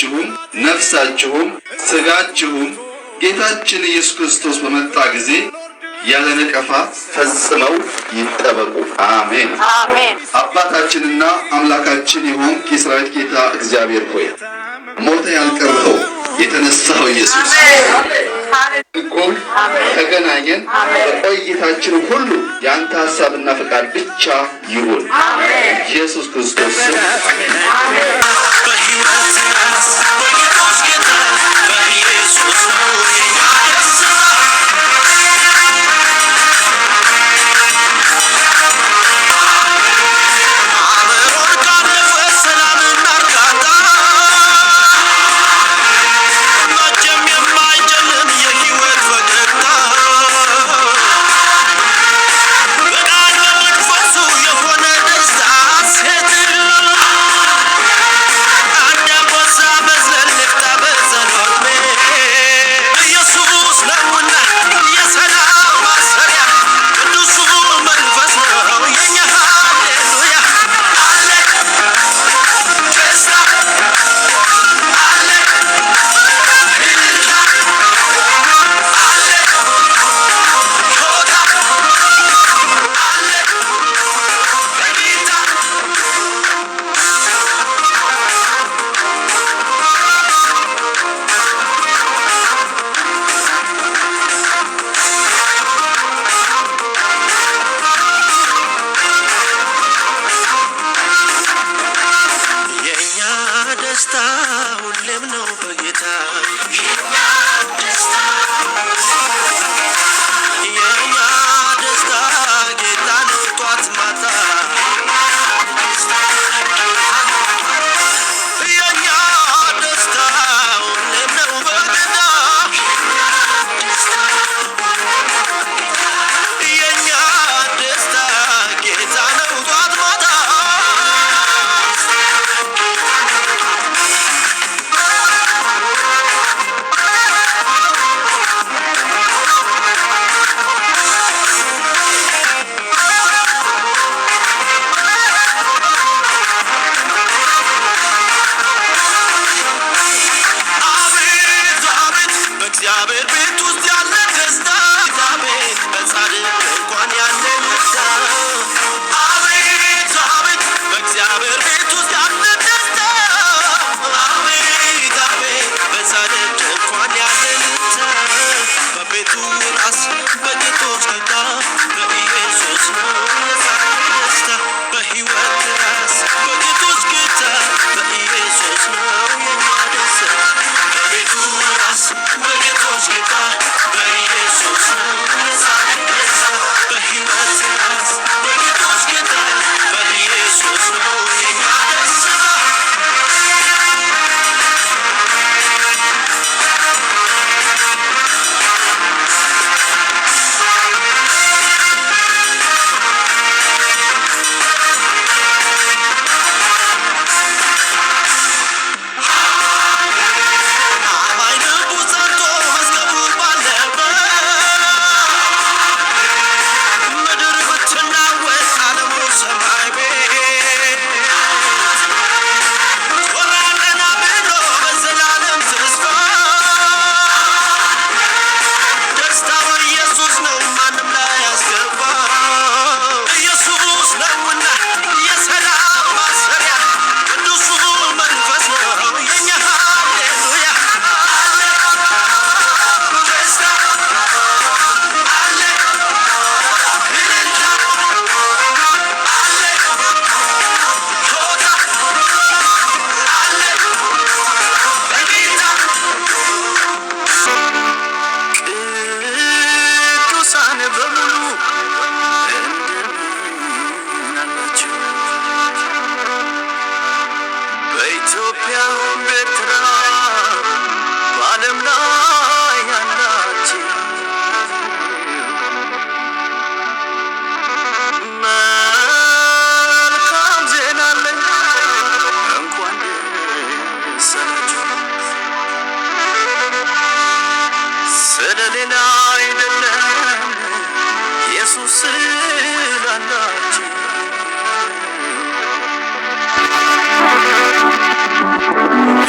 ሕይወታችሁም ነፍሳችሁም ሥጋችሁም ጌታችን ኢየሱስ ክርስቶስ በመጣ ጊዜ ያለ ነቀፋ ፈጽመው ይጠበቁ። አሜን አሜን። አባታችንና አምላካችን የሆንክ የሠራዊት ጌታ እግዚአብሔር ሆይ ሞተ ያልቀረው የተነሳው ኢየሱስ እኮም ተገናኘን። በቆይታችን ሁሉ ያንተ ሐሳብና ፈቃድ ብቻ ይሁን። ኢየሱስ ክርስቶስ አሜን አሜን።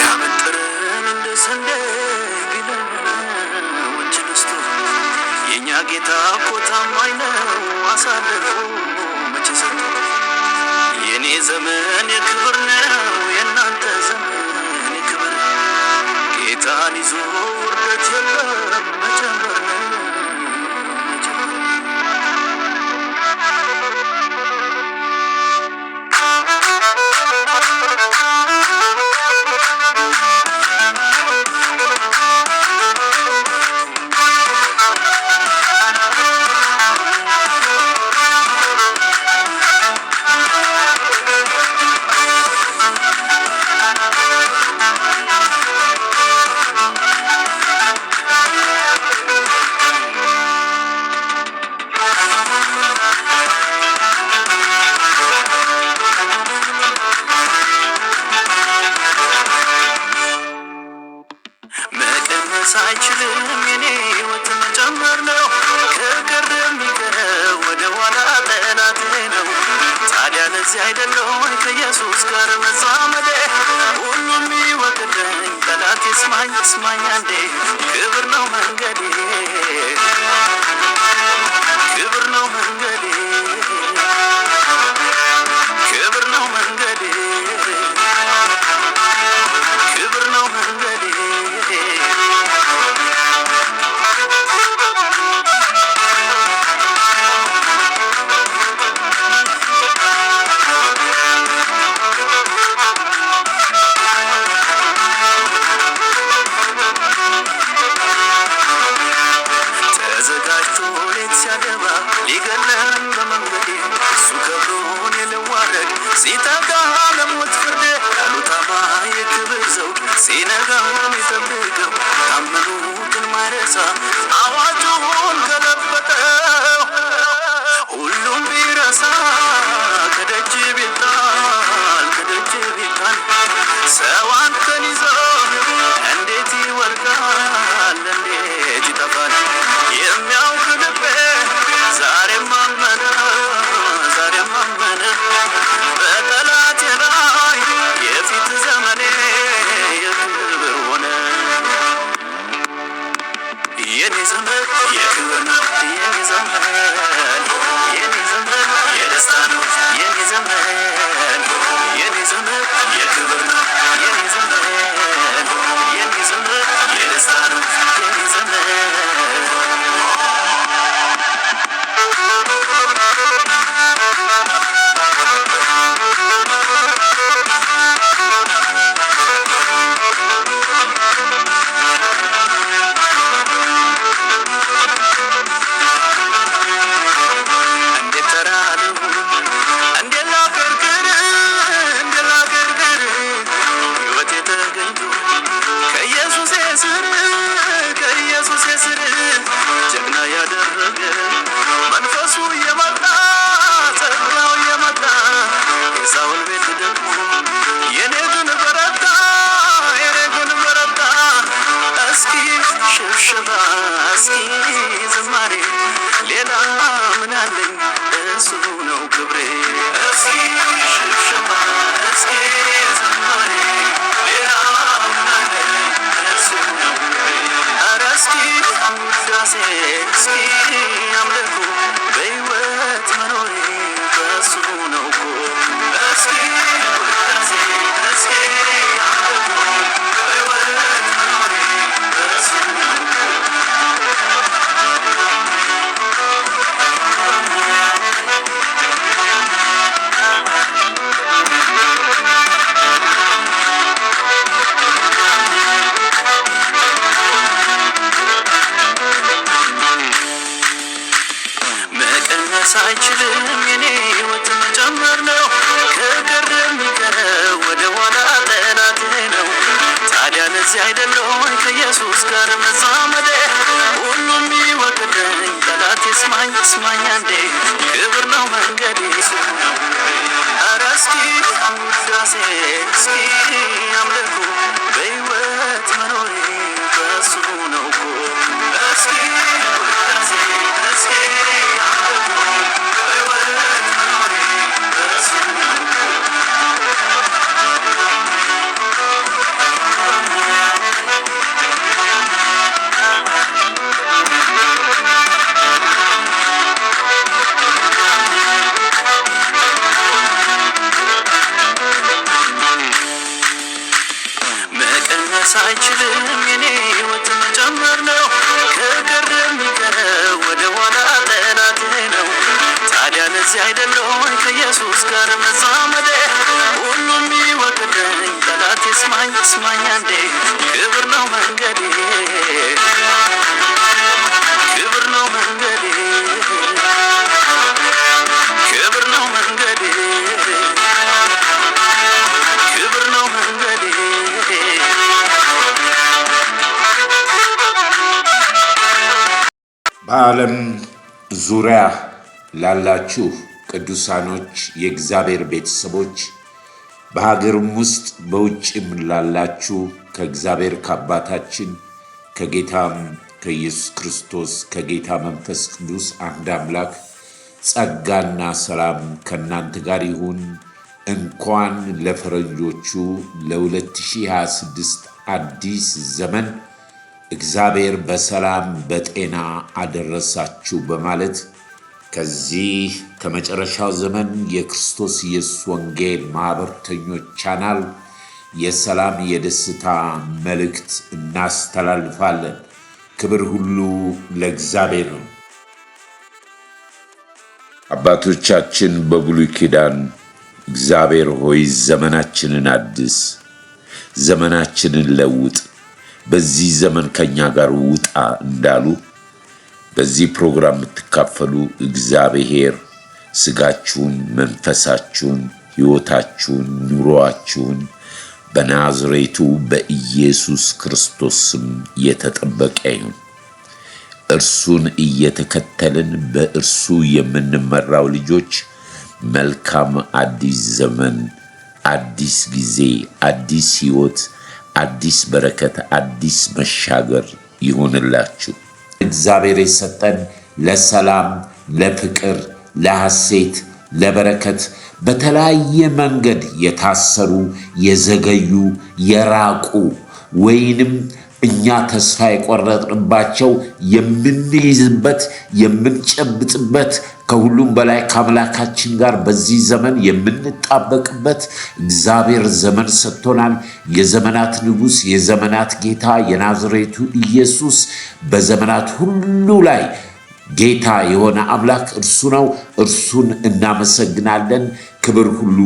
ያበጥረ ጌታ እኮ ታማኝ ነው አሳልፎ መቼ ሰጠው። የኔ ዘመን የክብር ነው የእናንተ ዘመን የክብር ጌታን ይዞ ውርደት የለም መጨመር ነው ሳይችልም የኔ ሕይወት መጨመር ነው ከቀረ የሚቀረው ወደ ኋላ ጠላቴ ነው። ታዲያ ለዚህ አይደለም ከኢየሱስ ጋር መዛመዴ ሁሉም ይወቅልኝ ጠላቴ ስማኝ ስማኝ አንዴ ክብር ነው መንገዴ ክብር ነው መንገዴ ክብር ነው መንገዴ ክብር ነው መንገዴ ሊገለን በመንገዴ እሱ ከብሮን የለዋረድ ሲተጋ ለሞት ፍርድ ያሉታማ የክብር ዘውድ ሲነጋም የጠብቀው ታመኑትን ማይረሳ አዋጁን ገለበጠው ሁሉም ቢረሳ ከደጅ ቢጣል ከደጅ ቢጣል ሰው አንተን ይዞ እንዴት ይወርቃል እንዴት ይጠፋል የሚያውቅ ልቤ ዛሬም አመነ በጠላቴ ላይ የፊት ዘመኔ የክብር ሆነ የኔ ዘመን የክብር ነው የኔ ዘመን የኔ ዘመን የደስታ ነው የኔ ዘመን የኔ ዘመን የክብር ነው የኔ ዘመን የኔ ዘመን የደስታ ነው የኔ ዘመን ጀግና ያደረገ መንፈሱ የመጣ ጸጋው የመጣ የሳውል ቤት ደግሞ የኔ ግን በረታ የኔ ግን በረታ እስኪ ሽብሽባ እስኪ ዝማሬ ሌላ ምን አለኝ እሱ ነው ክብሬ እስኪ ሽብሽባ እስኪ ዝማሬ ሌላ ምን አለኝ እሱ ነው እስኪ ውዳሴ እስኪ አምልኮ በሕይወት መኖሬ በሱ ነው እኮ እስኪ ውዳሴ እስኪ አምልኮ በሕይወት መኖሬ በሱ ነው ሳይችልም የኔ ሕይወት መጨመር ነው ከቀረ የሚቀረው ወደ ኋላ ጠላቴ ነው። ታዲያ ለዚህ አይደለም ከኢየሱስ ጋር መዛመዴ ሁሉም ይወቅልኝ ጠላቴ ስማኝ ስማኝ አንዴ ክብር ነው መንገዴ ኧረ እስኪ ውዳሴ እስኪ አምልኮ በሕይወት መኖሬ በሱ ነው እኮ እስኪ ውዳሴ እስኪ አይደለም ከኢየሱስ ጋር መዛመዴ ሁሉም ይወቅደኝ ጠላት ይስማኝ ይስማኝ አንዴ ክብር ነው መንገዴ ክብር ነው መንገዴ ክብር ነው መንገዴ ክብር ነው መንገዴ በዓለም ዙሪያ ላላችሁ ቅዱሳኖች የእግዚአብሔር ቤተሰቦች በሀገርም ውስጥ በውጭም ላላችሁ ከእግዚአብሔር ከአባታችን ከጌታም ከኢየሱስ ክርስቶስ ከጌታ መንፈስ ቅዱስ አንድ አምላክ ጸጋና ሰላም ከእናንተ ጋር ይሁን። እንኳን ለፈረንጆቹ ለ2026 አዲስ ዘመን እግዚአብሔር በሰላም በጤና አደረሳችሁ በማለት ከዚህ ከመጨረሻው ዘመን የክርስቶስ ኢየሱስ ወንጌል ማህበርተኞች ቻናል የሰላም የደስታ መልእክት እናስተላልፋለን። ክብር ሁሉ ለእግዚአብሔር ነው። አባቶቻችን በብሉይ ኪዳን እግዚአብሔር ሆይ ዘመናችንን አድስ፣ ዘመናችንን ለውጥ፣ በዚህ ዘመን ከኛ ጋር ውጣ እንዳሉ በዚህ ፕሮግራም የምትካፈሉ እግዚአብሔር ስጋችሁን፣ መንፈሳችሁን፣ ሕይወታችሁን፣ ኑሮአችሁን በናዝሬቱ በኢየሱስ ክርስቶስ ስም የተጠበቀ ይሁን። እርሱን እየተከተልን በእርሱ የምንመራው ልጆች መልካም አዲስ ዘመን፣ አዲስ ጊዜ፣ አዲስ ሕይወት፣ አዲስ በረከት፣ አዲስ መሻገር ይሁንላችሁ። እግዚአብሔር የሰጠን ለሰላም፣ ለፍቅር፣ ለሐሴት፣ ለበረከት በተለያየ መንገድ የታሰሩ የዘገዩ የራቁ ወይንም እኛ ተስፋ የቆረጥንባቸው የምንይዝበት የምንጨብጥበት ከሁሉም በላይ ከአምላካችን ጋር በዚህ ዘመን የምንጣበቅበት እግዚአብሔር ዘመን ሰጥቶናል። የዘመናት ንጉሥ የዘመናት ጌታ የናዝሬቱ ኢየሱስ በዘመናት ሁሉ ላይ ጌታ የሆነ አምላክ እርሱ ነው። እርሱን እናመሰግናለን። ክብር ሁሉ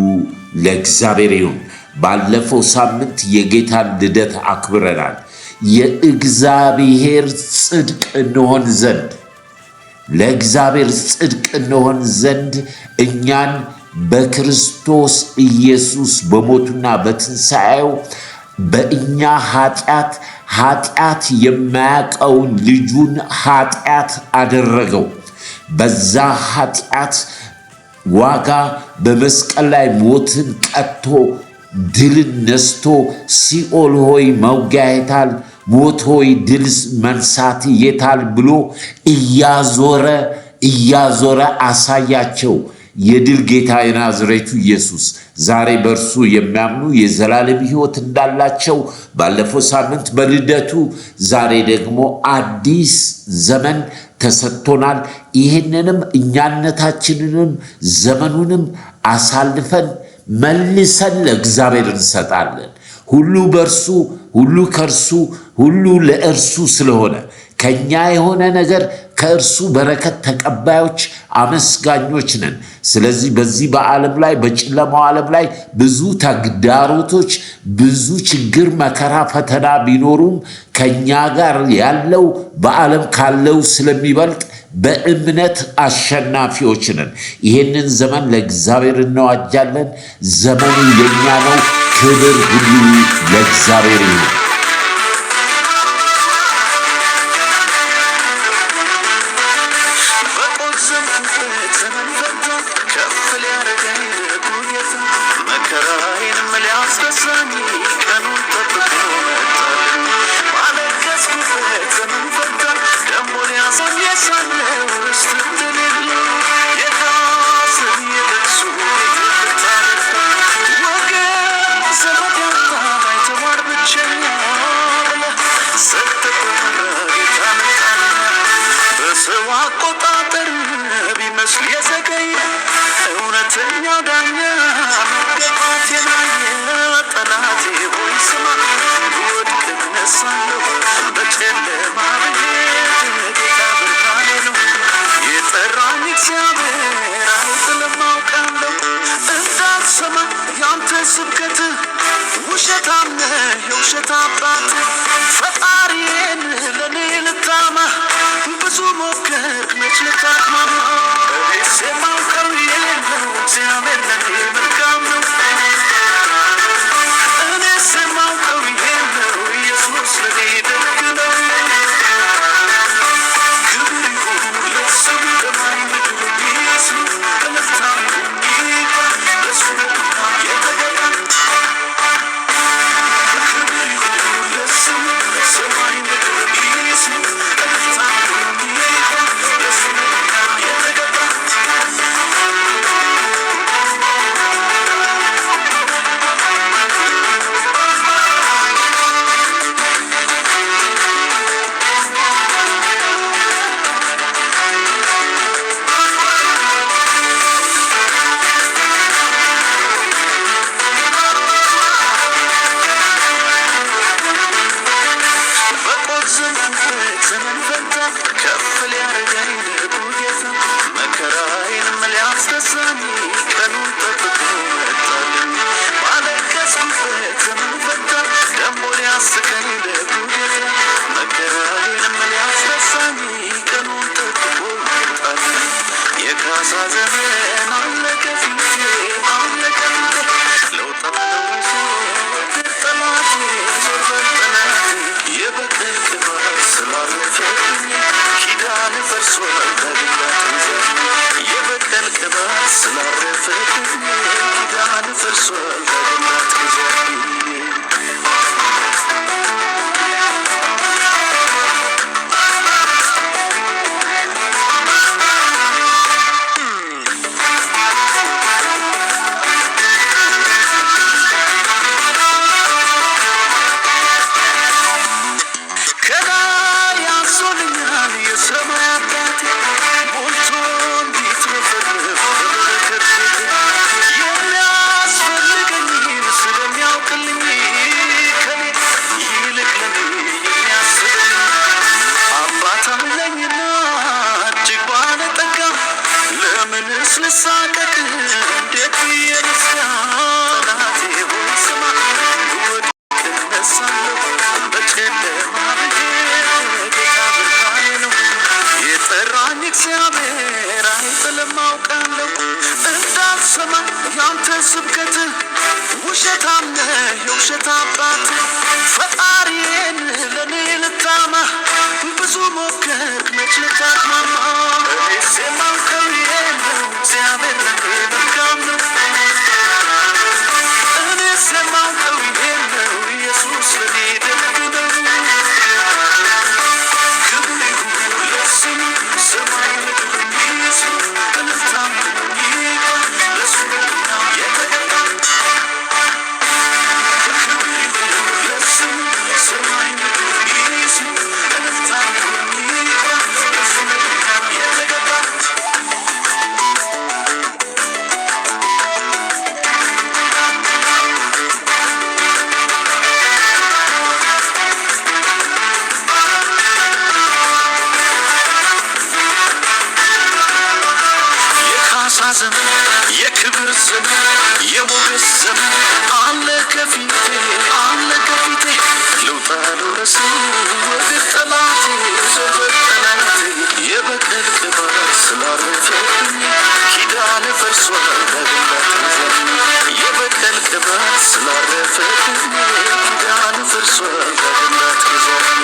ለእግዚአብሔር ይሁን። ባለፈው ሳምንት የጌታን ልደት አክብረናል። የእግዚአብሔር ጽድቅ እንሆን ዘንድ ለእግዚአብሔር ጽድቅ እንሆን ዘንድ እኛን በክርስቶስ ኢየሱስ በሞቱና በትንሣኤው በእኛ ኃጢአት የማያውቀውን ልጁን ኃጢአት አደረገው። በዛ ኃጢአት ዋጋ በመስቀል ላይ ሞትን ቀጥቶ ድልን ነስቶ ሲኦል ሆይ መውጊያ የታል፣ ሞት ሆይ ድል መንሳት የታል ብሎ እያዞረ አሳያቸው። የድል ጌታ የናዝሬቱ ኢየሱስ ዛሬ በእርሱ የሚያምኑ የዘላለም ሕይወት እንዳላቸው ባለፈው ሳምንት በልደቱ ዛሬ ደግሞ አዲስ ዘመን ተሰጥቶናል። ይህንንም እኛነታችንንም ዘመኑንም አሳልፈን መልሰን ለእግዚአብሔር እንሰጣለን። ሁሉ በእርሱ ሁሉ ከእርሱ ሁሉ ለእርሱ ስለሆነ ከኛ የሆነ ነገር ከእርሱ በረከት ተቀባዮች አመስጋኞች ነን። ስለዚህ በዚህ በዓለም ላይ በጨለማው ዓለም ላይ ብዙ ተግዳሮቶች፣ ብዙ ችግር፣ መከራ፣ ፈተና ቢኖሩም ከኛ ጋር ያለው በዓለም ካለው ስለሚበልጥ በእምነት አሸናፊዎች ነን። ይህንን ዘመን ለእግዚአብሔር እናዋጃለን። ዘመኑ የኛ ነው። ክብር ሁሉ ለእግዚአብሔር ይሁን። እግዚአብሔር አይጥልም የውሸት አባት ፈጣሪዬን ለኔ ልታማ ብዙ ሞከርክ መች ልታቅማማ እኔስ የማውቀው የለው እግዚአብሔር ለኔ መልካም ነው እኔስ የማውቀው የለው ኢየሱስ ለኔ ደግ ነው ክብር ይሁን ለስሙ በሰማይ ምድር ይስሙ በለፍታም ይባል ለሱ የተገባ ክብር ይሁን ለስሙ በሰማይ ምድር ይስሙ በለፍታም ይባል ለሱ የተገባ ዘመን ፈታ ከፍ ሊያረገኝ ልቡ ጌታ መከራዬንም ሊያስደሳኝ ቀኑን ጠብቆ መጣልኝ ባለቀስኩበት ዘመን ፈታ ደሞ ሊያስቀኝ ልቡ ጌታ መከራዬንም ሊያስደሳኝ ቀኑን ጠብቆ መጣልኝ የካሳ ዘመን አለቀ ፊቴ አለቀ ፊቴ ለውጣ ለውሶ ጠላቴ ዞር በል ጠላቴ የበቀል ቅባት ስላለፈብኝ ኪዳን ፈርሷል በድንጋት ይዘኝ የበቀል ቅባት ስላለፈብኝ ኪዳን ፈርሷል በድንጋት ይዘኝ ልሳቀቅ እንዴት የንስያ ጠላቴ ሆይ ስማ ወድቅ እነሳለሁ በጨለማ ብሄድ ጌታ ብርሃኔ ነው የጠራኝ እግዚአብሔር አይጥልም አውቃለሁ እንዳልሰማ ያንተ ስብከት ውሸታም ነህ የውሸት አባት ፈጣሪዬን ለኔ ልታማ ብዙ ሞከርክ መች ልታቅማማ እኔስ የማውቀው የለው እግዚአብሔር ለኔ መልካም ነው እኔስ የማውቀው የለው ኢየሱስ ለኔ ደግ ነው ክብር ይሁን ለስሙ ሰማይ ምድር ይስሙ በለፍታም ይባል ለሱ የተገባ ክብር ይሁን ለስሙ ሰማይ ምድር ይስሙ በለፍታም ይባል ለሱ የተገባ ዘመን የክብር ዘመን የሞገስ ዘመን አለ ከፊቴ አለ ከፊቴ ልውጣ ልውረስ ወደ ጠላቴ ዞር ጠላቴ የበቀል ቅባት ስላለፈብኝ ኪዳን ፈርሷል በድንጋት ይዘኝ የበቀል ቅባት ስላለፈብኝ ኪዳን ፈርሷል በድንጋት ይዘኝ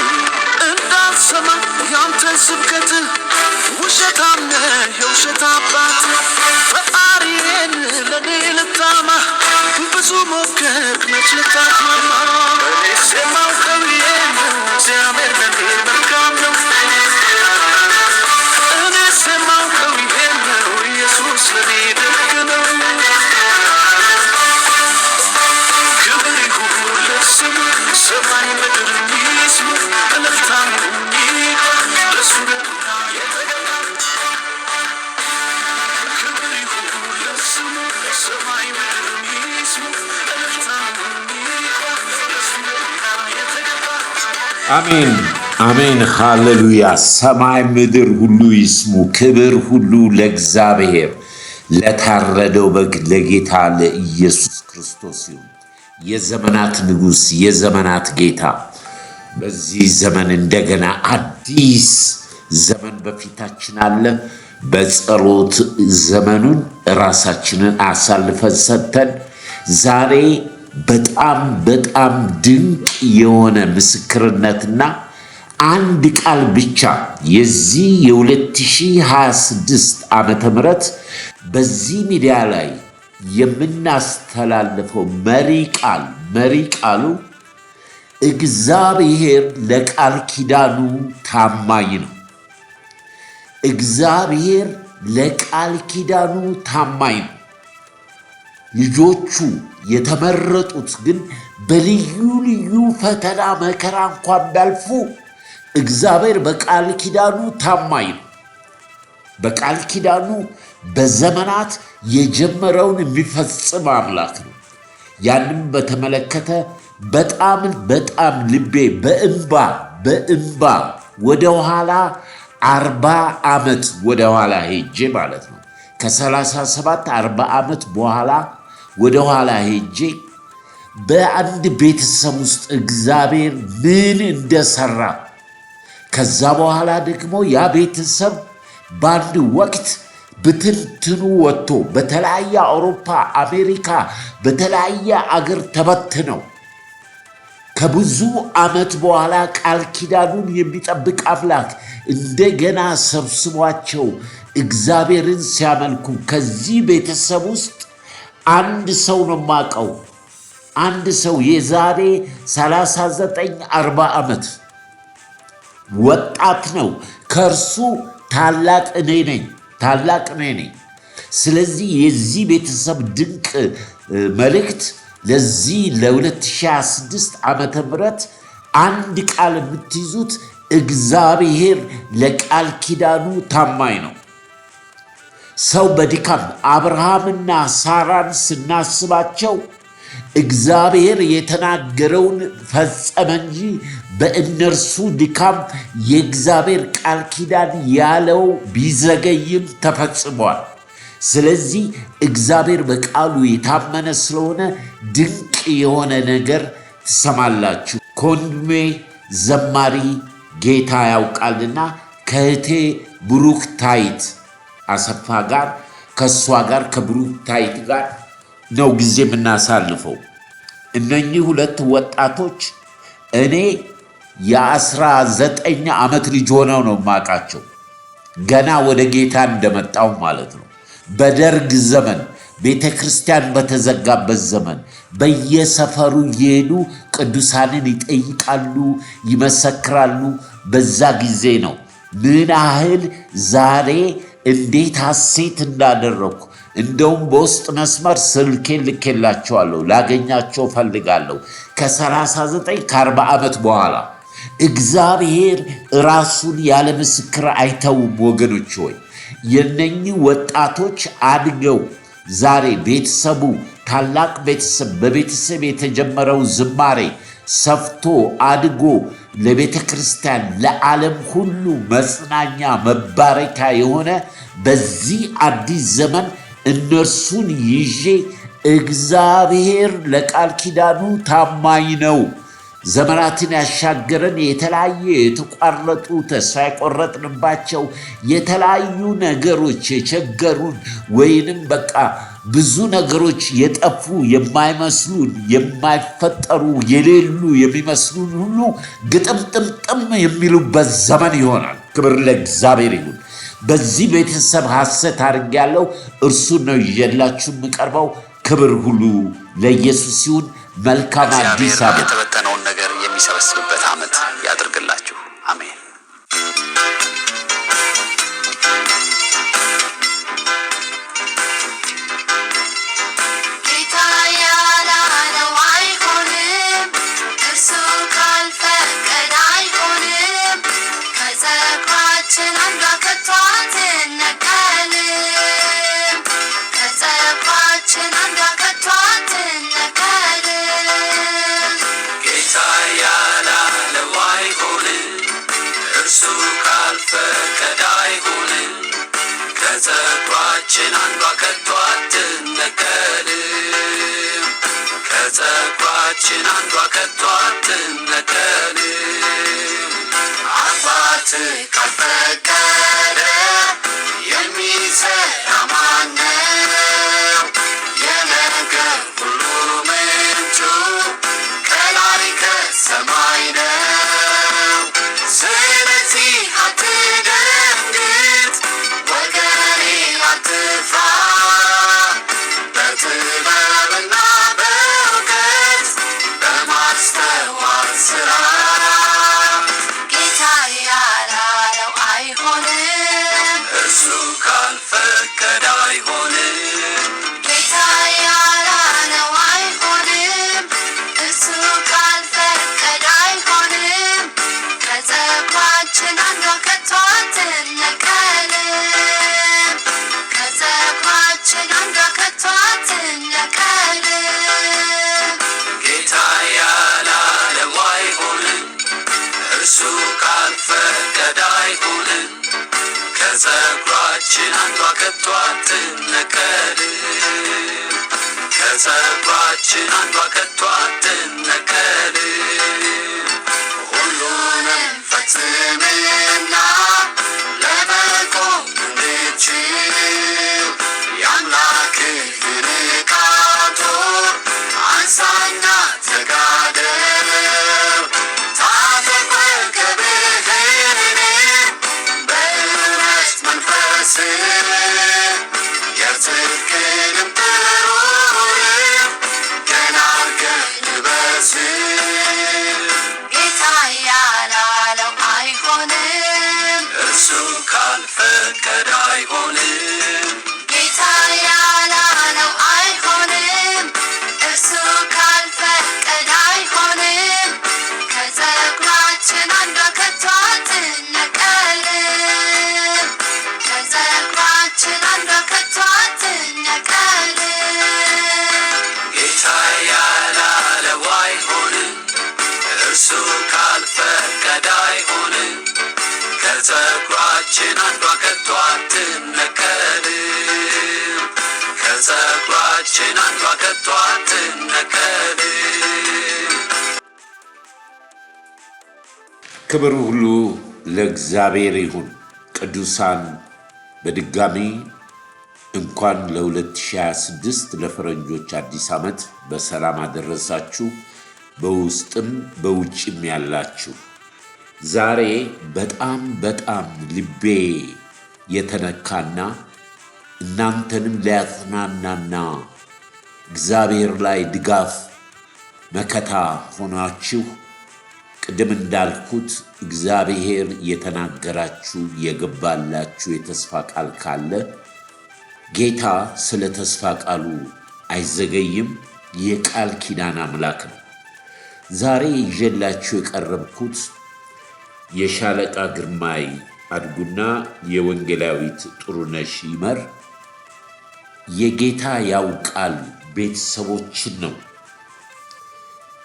እንዳልሰማ ያንተን ስብከት ውሸታም ነህ የውሸት አባት ፈጣሪዬን ለኔ ልታማ ብዙ ሞከርክ መች ልታቅማማ እኔስ የማውቀው የለው እግዚአብሔር ለኔ መልካም ነው እኔስ የማውቀው የለው ኢየሱስ ለኔ ደግ ነው ክብር ይሁን ለስሙ ሰማይ ምድር ይስሙ በለፍታም ይባል ለሱ የተገባ ክብር ይሁን ለስሙ ሰማይ ምድር ይስሙ በለፍታም ይባል ለሱ የተገባ አሜን አሜን ሃሌሉያ። ሰማይ ምድር ሁሉ ይስሙ። ክብር ሁሉ ለእግዚአብሔር ለታረደው በግ ለጌታ ለኢየሱስ ክርስቶስ ይሁን። የዘመናት ንጉሥ፣ የዘመናት ጌታ በዚህ ዘመን እንደገና አዲስ ዘመን በፊታችን አለ። በጸሎት ዘመኑን ራሳችንን አሳልፈን ሰጥተን ዛሬ በጣም ድንቅ የሆነ ምስክርነትና አንድ ቃል ብቻ የዚህ የ2026 ዓመተ ምህረት በዚህ ሚዲያ ላይ የምናስተላልፈው መሪ ቃሉ እግዚአብሔር ለቃል ኪዳኑ ታማኝ ነው። እግዚአብሔር ለቃል ኪዳኑ ታማኝ ነው። ልጆቹ የተመረጡት ግን በልዩ ፈተና መከራ እንኳን ቢያልፉ እግዚአብሔር በቃል ኪዳኑ ታማኝ ነው። በቃል ኪዳኑ በዘመናት የጀመረውን የሚፈጽም አምላክ ነው። ያንም በተመለከተ በጣም ልቤ በእንባ ወደ ኋላ 40 ዓመት ወደ ኋላ ሄጄ ማለት ነው። ከ37 40 ዓመት በኋላ ወደ ኋላ ሄጄ በአንድ ቤተሰብ ውስጥ እግዚአብሔር ምን እንደሰራ ከዛ በኋላ ደግሞ ያ ቤተሰብ በአንድ ወቅት ብትንትኑ ወጥቶ በተለያየ አውሮፓ፣ አሜሪካ በተለያየ አገር ተበትነው ከብዙ ዓመት በኋላ ቃል ኪዳኑን የሚጠብቅ አምላክ እንደገና ሰብስቧቸው እግዚአብሔርን ሲያመልኩ ከዚህ ቤተሰብ ውስጥ አንድ ሰው ነው የማውቀው። አንድ ሰው የዛሬ 39-40 ዓመት ወጣት ነው። ከእርሱ ታላቅ እኔ ነኝ። ስለዚህ የዚህ ቤተሰብ ድንቅ መልእክት ለዚህ ለ2026 ዓመተ ምህረት አንድ ቃል የምትይዙት እግዚአብሔር ለቃል ኪዳኑ ታማኝ ነው። ሰው በድካም አብርሃምና ሳራን ስናስባቸው እግዚአብሔር የተናገረውን ፈጸመ እንጂ በእነርሱ ድካም የእግዚአብሔር ቃል ኪዳን ያለው ቢዘገይም ተፈጽሟል። ስለዚህ እግዚአብሔር በቃሉ የታመነ ስለሆነ ድንቅ የሆነ ነገር ትሰማላችሁ። ከወንድሜ ዘማሪ ጌታ ያውቃልና ከእህቴ ብሩክታይት አሰፋ ጋር ከእሷ ጋር ከብሩክታይት ጋር ነው ጊዜ የምናሳልፈው። እነኚህ ሁለት ወጣቶች እኔ የ19 ዓመት ልጅ ሆነው ነው የማውቃቸው። ገና ወደ ጌታ እንደመጣው ማለት ነው። በደርግ ዘመን ቤተ ክርስቲያን በተዘጋበት ዘመን በየሰፈሩ እየሄዱ ቅዱሳንን ይጠይቃሉ፣ ይመሰክራሉ። በዛ ጊዜ ነው ምን ያህል ዛሬ እንዴት ሐሴት እንዳደረኩ። እንደውም በውስጥ መስመር ስልኬን ልኬላቸዋለሁ፣ ላገኛቸው ፈልጋለሁ። ከ39-40 ዓመት በኋላ እግዚአብሔር ራሱን ያለ ምስክር አይተውም። ወገኖች ሆይ የነኚህ ወጣቶች አድገው ዛሬ ቤተሰቡ ታላቅ ቤተሰብ በቤተሰብ የተጀመረው ዝማሬ ሰፍቶ አድጎ ለቤተ ክርስቲያን ለዓለም ሁሉ መጽናኛ መባረኪያ የሆነ በዚህ አዲስ ዘመን እነርሱን ይዤ እግዚአብሔር ለቃል ኪዳኑ ታማኝ ነው። ዘመናትን ያሻገረን የተለያየ የተቋረጡ ተስፋ የቆረጥንባቸው የተለያዩ ነገሮች የቸገሩን ወይንም በቃ ብዙ ነገሮች የጠፉ የማይመስሉን የማይፈጠሩ የሌሉ የሚመስሉን ሁሉ ግጥምጥምጥም የሚሉበት ዘመን ይሆናል። ክብር ለእግዚአብሔር ይሁን። በዚህ ቤተሰብ ሐሴት አድርጌያለሁ። እርሱን ነው ይዤላችሁ የምቀርበው። ክብር ሁሉ ለኢየሱስ ይሁን። መልካም አዲስ ዓመት። የተበተነውን ነገር የሚሰበስብበት ዓመት ያድርግላችሁ። አሜን። ከጸጉራችን አንዷ ከቶ አትነቀልም። ከጸጉራችን አንዷ ከቶ አትነቀልም። አባት ካልፈቀደ የሚሰራ ማነው? የነገር ሁሉ ምንጩ ከላይ ከሰማይ ነው። ስለዚህ አትደንግጥ ወገኔ አትፍራ፣ በጥበብና በእውቀት በማስተዋል ስራ። ጌታ ያላለው አይሆንም፣ እሱ ካልፈቀደ አይሆንም። ጌታ ያላለው አይሆንም፣ እሱ ካልፈቀደ አይሆንም። ከጸጉራችን አንዷ ከቶ አትነቀልም፣ ከጸጉራችን አንዷ ከቶ አትነቀልም። ጌታ ያላለው አይሆንም፣ እርሱ ካልፈቀደ አይሆንም። ከጸጉራችን አንዷ ከቶ አትነቀልም፣ ከጸጉራችን አንዷ ከቶ አትነቀልም። ሁሉንም ፈጽምና ለመቆም እንድችል የአምላክህን ዕቃ ጦር አንሳና ተጋደል። ታጠቅ ወገብህን በእውነት መንፈስ የጽድቅንም ጥሩር ገና አድርገህ ልበስ። ጌታ ያላለው አይሆንም፣ እሱ ካልፈቀደ አይሆንም። ጌታ ያላለው አይሆንም፣ እሱ ካልፈቀደ አይሆንም። ከጸጉራችን አንዷ ከቶ አትነቀልም፣ ከጸጉራችን አንዷ ከቶ አትነቀልም። ጌታ ያላለው አይሆንም፣ እርሱ ካልፈቀደ አይሆንም። ከጸጉራችን አንዷ ከቶ አትነቀልም፣ ከጸጉራችን አንዷ ከቶ አትነቀልም። ክብር ሁሉ ለእግዚአብሔር ይሁን። ቅዱሳን በድጋሚ እንኳን ለ2026 ለፈረንጆች አዲስ ዓመት በሰላም አደረሳችሁ። በውስጥም በውጭም ያላችሁ ዛሬ በጣም ልቤ የተነካና እናንተንም ሊያጽናናና እግዚአብሔር ላይ ድጋፍ መከታ ሆናችሁ ቅድም እንዳልኩት እግዚአብሔር የተናገራችሁ የገባላችሁ የተስፋ ቃል ካለ ጌታ ስለ ተስፋ ቃሉ አይዘገይም። የቃል ኪዳን አምላክ ነው። ዛሬ ይዤላችሁ የቀረብኩት የሻለቃ ግርማይ አድጉና የወንጌላዊት ጥሩነሽ ይመር የጌታ ያውቃል ቤተሰቦችን ነው።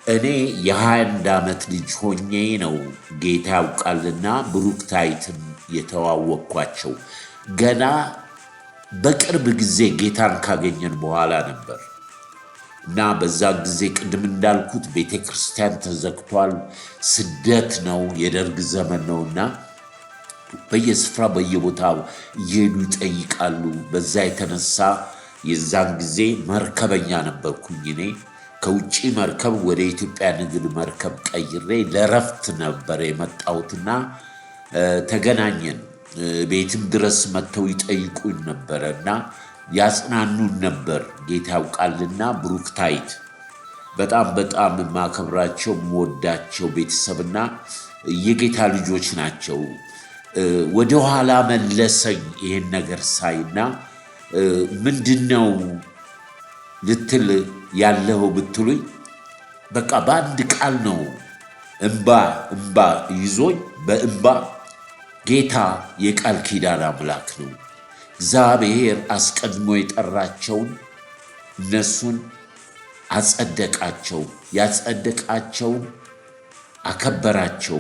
እኔ የ21 ዓመት ልጅ ሆኜ ነው ጌታ ያውቃልና ብሩክታይትን የተዋወቅኳቸው። ገና በቅርብ ጊዜ ጌታን ካገኘን በኋላ ነበር እና በዛ ጊዜ ቅድም እንዳልኩት ቤተ ክርስቲያን ተዘግቷል። ስደት ነው፣ የደርግ ዘመን ነውና በየስፍራ በየቦታው እየሄዱ ይጠይቃሉ። በዛ የተነሳ የዛን ጊዜ መርከበኛ ነበርኩኝ እኔ። ከውጭ መርከብ ወደ ኢትዮጵያ ንግድ መርከብ ቀይሬ ለረፍት ነበር የመጣሁትና ተገናኘን። ቤትም ድረስ መጥተው ይጠይቁኝ ነበረና ያጽናኑን ነበር። ጌታ ያውቃልና ብሩክታይት በጣም የማከብራቸው የምወዳቸው ቤተሰብና የጌታ ልጆች ናቸው። ወደ ኋላ መለሰኝ ይሄን ነገር ሳይና ምንድነው ልትል ያለው ብትሉኝ በቃ በአንድ ቃል ነው። እንባ ይዞኝ በእንባ ጌታ የቃል ኪዳን አምላክ ነው። እግዚአብሔር አስቀድሞ የጠራቸውን እነሱን አጸደቃቸው፣ ያጸደቃቸውን አከበራቸው።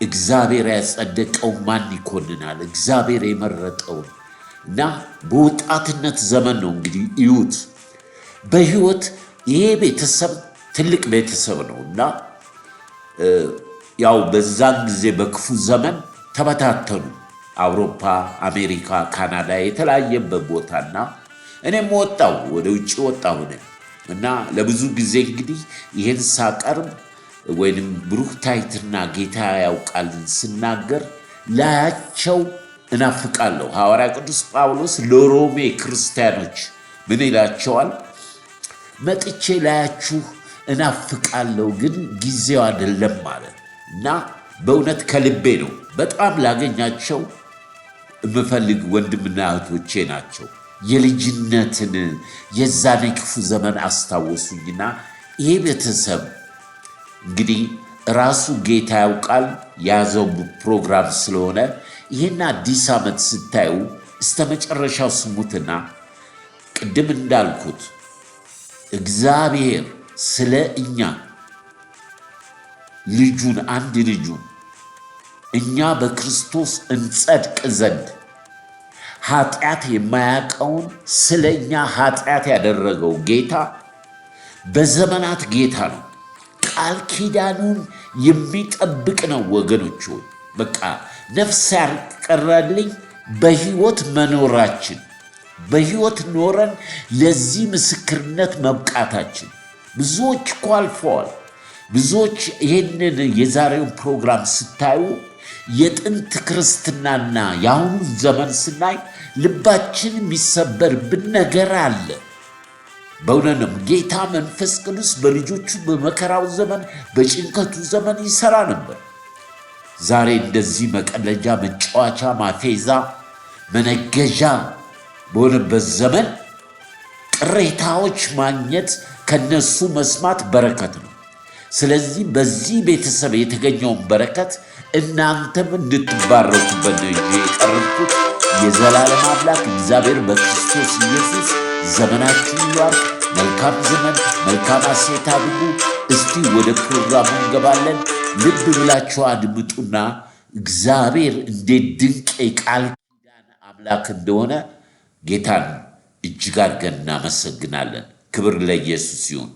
እግዚአብሔር ያጸደቀው ማን ይኮንናል? እግዚአብሔር የመረጠውን እና በወጣትነት ዘመን ነው እንግዲህ እዩት። በህይወት ይሄ ቤተሰብ ትልቅ ቤተሰብ ነውና ያው በዛን ጊዜ በክፉ ዘመን ተበታተኑ። አውሮፓ፣ አሜሪካ፣ ካናዳ የተለያየበት ቦታና እኔም ወጣው ወደ ውጪ ወጣሁ እና ለብዙ ጊዜ እንግዲህ ይሄን ሳቀርብ ወይንም ብሩክታይትና ጌታ ያውቃልን ስናገር ላያቸው እናፍቃለሁ። ሐዋርያ ቅዱስ ጳውሎስ ለሮሜ ክርስቲያኖች ምን ይላቸዋል? መጥቼ ላያችሁ እናፍቃለሁ ግን ጊዜው አይደለም ማለት እና በእውነት ከልቤ ነው። በጣም ላገኛቸው የምፈልግ ወንድምና እህቶቼ ናቸው። የልጅነትን የዛኔ ክፉ ዘመን አስታወሱኝና ይሄ ቤተሰብ እንግዲህ ራሱ ጌታ ያውቃል የያዘው ፕሮግራም ስለሆነ ይህን አዲስ ዓመት ስታዩ እስከ መጨረሻው ስሙትና ቅድም እንዳልኩት እግዚአብሔር ስለ እኛ ልጁን አንድ ልጁን እኛ በክርስቶስ እንጸድቅ ዘንድ ኃጢአት የማያውቀውን ስለ እኛ ኃጢአት ያደረገው ጌታ በዘመናት ጌታ ነው። ቃል ኪዳኑን የሚጠብቅ ነው ወገኖች። በቃ ነፍስ ያልቀረልኝ በሕይወት መኖራችን በሕይወት ኖረን ለዚህ ምስክርነት መብቃታችን። ብዙዎች እኮ አልፈዋል። ብዙዎች ይህንን የዛሬውን ፕሮግራም ስታዩ የጥንት ክርስትናና የአሁኑ ዘመን ስናይ ልባችን የሚሰበርብን ነገር አለ። በእውነትም ጌታ መንፈስ ቅዱስ በልጆቹ በመከራው ዘመን በጭንቀቱ ዘመን ይሠራ ነበር። ዛሬ እንደዚህ መቀለጃ፣ መጫወቻ፣ ማፌዛ፣ መነገዣ በሆነበት ዘመን ቅሬታዎች ማግኘት ከነሱ መስማት በረከት ነው። ስለዚህ በዚህ ቤተሰብ የተገኘውን በረከት እናንተም እንድትባረኩበት ነው እንጂ የቀረብኩት። የዘላለም አምላክ እግዚአብሔር በክርስቶስ ኢየሱስ ዘመናችሁን ይባርክ። መልካም ዘመን፣ መልካም ሐሴት አድርጉ። እስቲ ወደ ፕሮግራሙ እንገባለን። ልብ ብላችሁ አድምጡና እግዚአብሔር እንዴት ድንቅ የቃል ኪዳን አምላክ እንደሆነ ጌታን እጅግ አድርገን እናመሰግናለን። ክብር ለኢየሱስ ይሁን።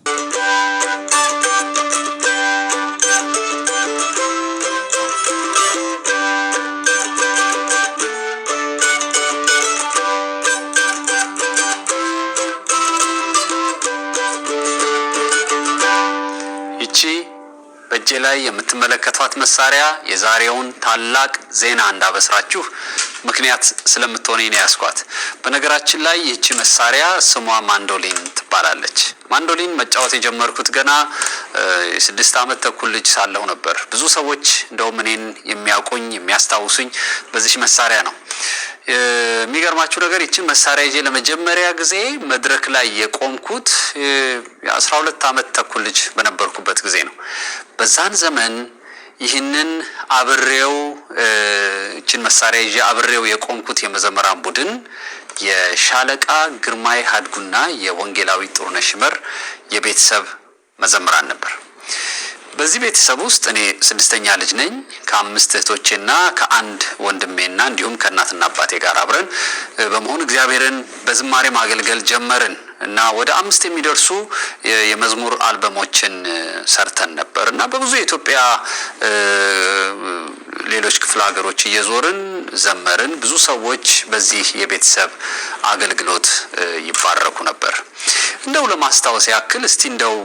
በእጄ ላይ የምትመለከቷት መሳሪያ የዛሬውን ታላቅ ዜና እንዳበስራችሁ ምክንያት ስለምትሆነኝ ነው ያስኳት። በነገራችን ላይ ይህቺ መሳሪያ ስሟ ማንዶሊን ትባላለች። ማንዶሊን መጫወት የጀመርኩት ገና የ6 ዓመት ተኩል ልጅ ሳለሁ ነበር። ብዙ ሰዎች እንደውም እኔን የሚያውቁኝ የሚያስታውሱኝ በዚህ መሳሪያ ነው። የሚገርማችሁ ነገር ይህችን መሳሪያ ይዤ ለመጀመሪያ ጊዜ መድረክ ላይ የቆምኩት የ12 ዓመት ተኩል ልጅ በነበርኩበት ጊዜ ነው። በዛን ዘመን ይህንን አብሬው ይህችን መሳሪያ ይዤ አብሬው የቆምኩት የመዘምራን ቡድን የሻለቃ ግርማይ ሀድጉና የወንጌላዊ ጥሩነሽ ይመር የቤተሰብ መዘምራን ነበር። በዚህ ቤተሰብ ውስጥ እኔ 6ኛ ልጅ ነኝ። ከ5 እህቶቼና ከ1 ወንድሜና እንዲሁም ከእናትና አባቴ ጋር አብረን በመሆን እግዚአብሔርን በዝማሬ ማገልገል ጀመርን እና ወደ 5 የሚደርሱ የመዝሙር አልበሞችን ሰርተን ነበር እና በብዙ የኢትዮጵያ ሌሎች ክፍለ ሀገሮች እየዞርን ዘመርን። ብዙ ሰዎች በዚህ የቤተሰብ አገልግሎት ይባረኩ ነበር። እንደው ለማስታወስ ያክል እስቲ እንደው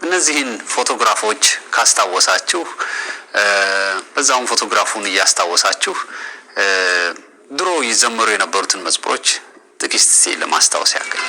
እነዚህን ፎቶግራፎች ካስታወሳችሁ በዛውን ፎቶግራፉን እያስታወሳችሁ ድሮ ይዘመሩ የነበሩትን መዝሙሮች ጥቂት ለማስታወስ ያክል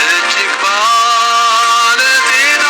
እጅግ ባለጤና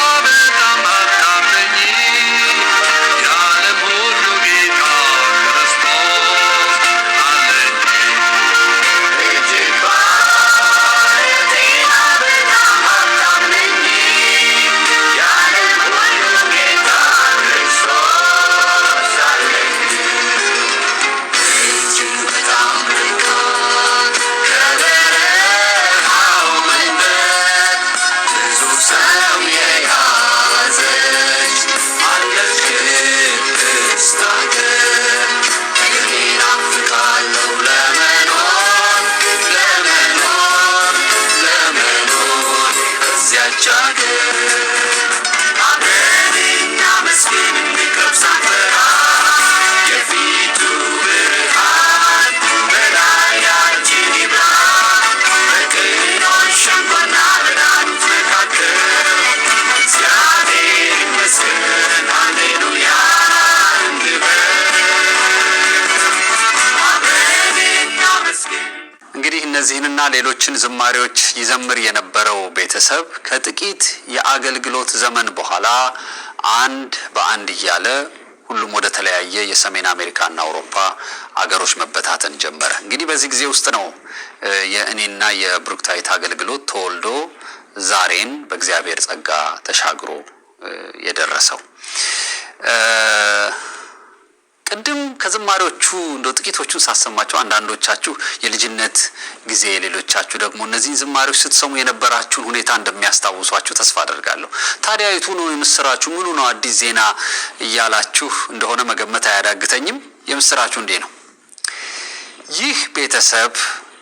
በዚያች አገር አብረን እናመስግን እንቅረብ ሳንፈራ የፊቱ ብርሃን በላያችን ይብራ በቅኖች ሸንጎና በዳኑት መካከል እግዚአብሔር ይመስገን ሃሌሉያ እንግዲህ እነዚህንና ሌሎችን ዝማሬዎች ይዘምር የነበረው ቤተሰብ ከጥቂት የአገልግሎት ዘመን በኋላ አንድ በአንድ እያለ ሁሉም ወደ ተለያየ የሰሜን አሜሪካና አውሮፓ አገሮች መበታተን ጀመረ። እንግዲህ በዚህ ጊዜ ውስጥ ነው የእኔና የብሩክታይት አገልግሎት ተወልዶ ዛሬን በእግዚአብሔር ጸጋ ተሻግሮ የደረሰው። ቅድም ከዝማሬዎቹ እንደ ጥቂቶቹን ሳሰማቸው አንዳንዶቻችሁ የልጅነት ጊዜ፣ ሌሎቻችሁ ደግሞ እነዚህን ዝማሬዎች ስትሰሙ የነበራችሁን ሁኔታ እንደሚያስታውሷችሁ ተስፋ አደርጋለሁ። ታዲያ የቱ ነው የምስራችሁ? ምኑ ነው አዲስ ዜና እያላችሁ እንደሆነ መገመት አያዳግተኝም። የምስራችሁ እንዲህ ነው። ይህ ቤተሰብ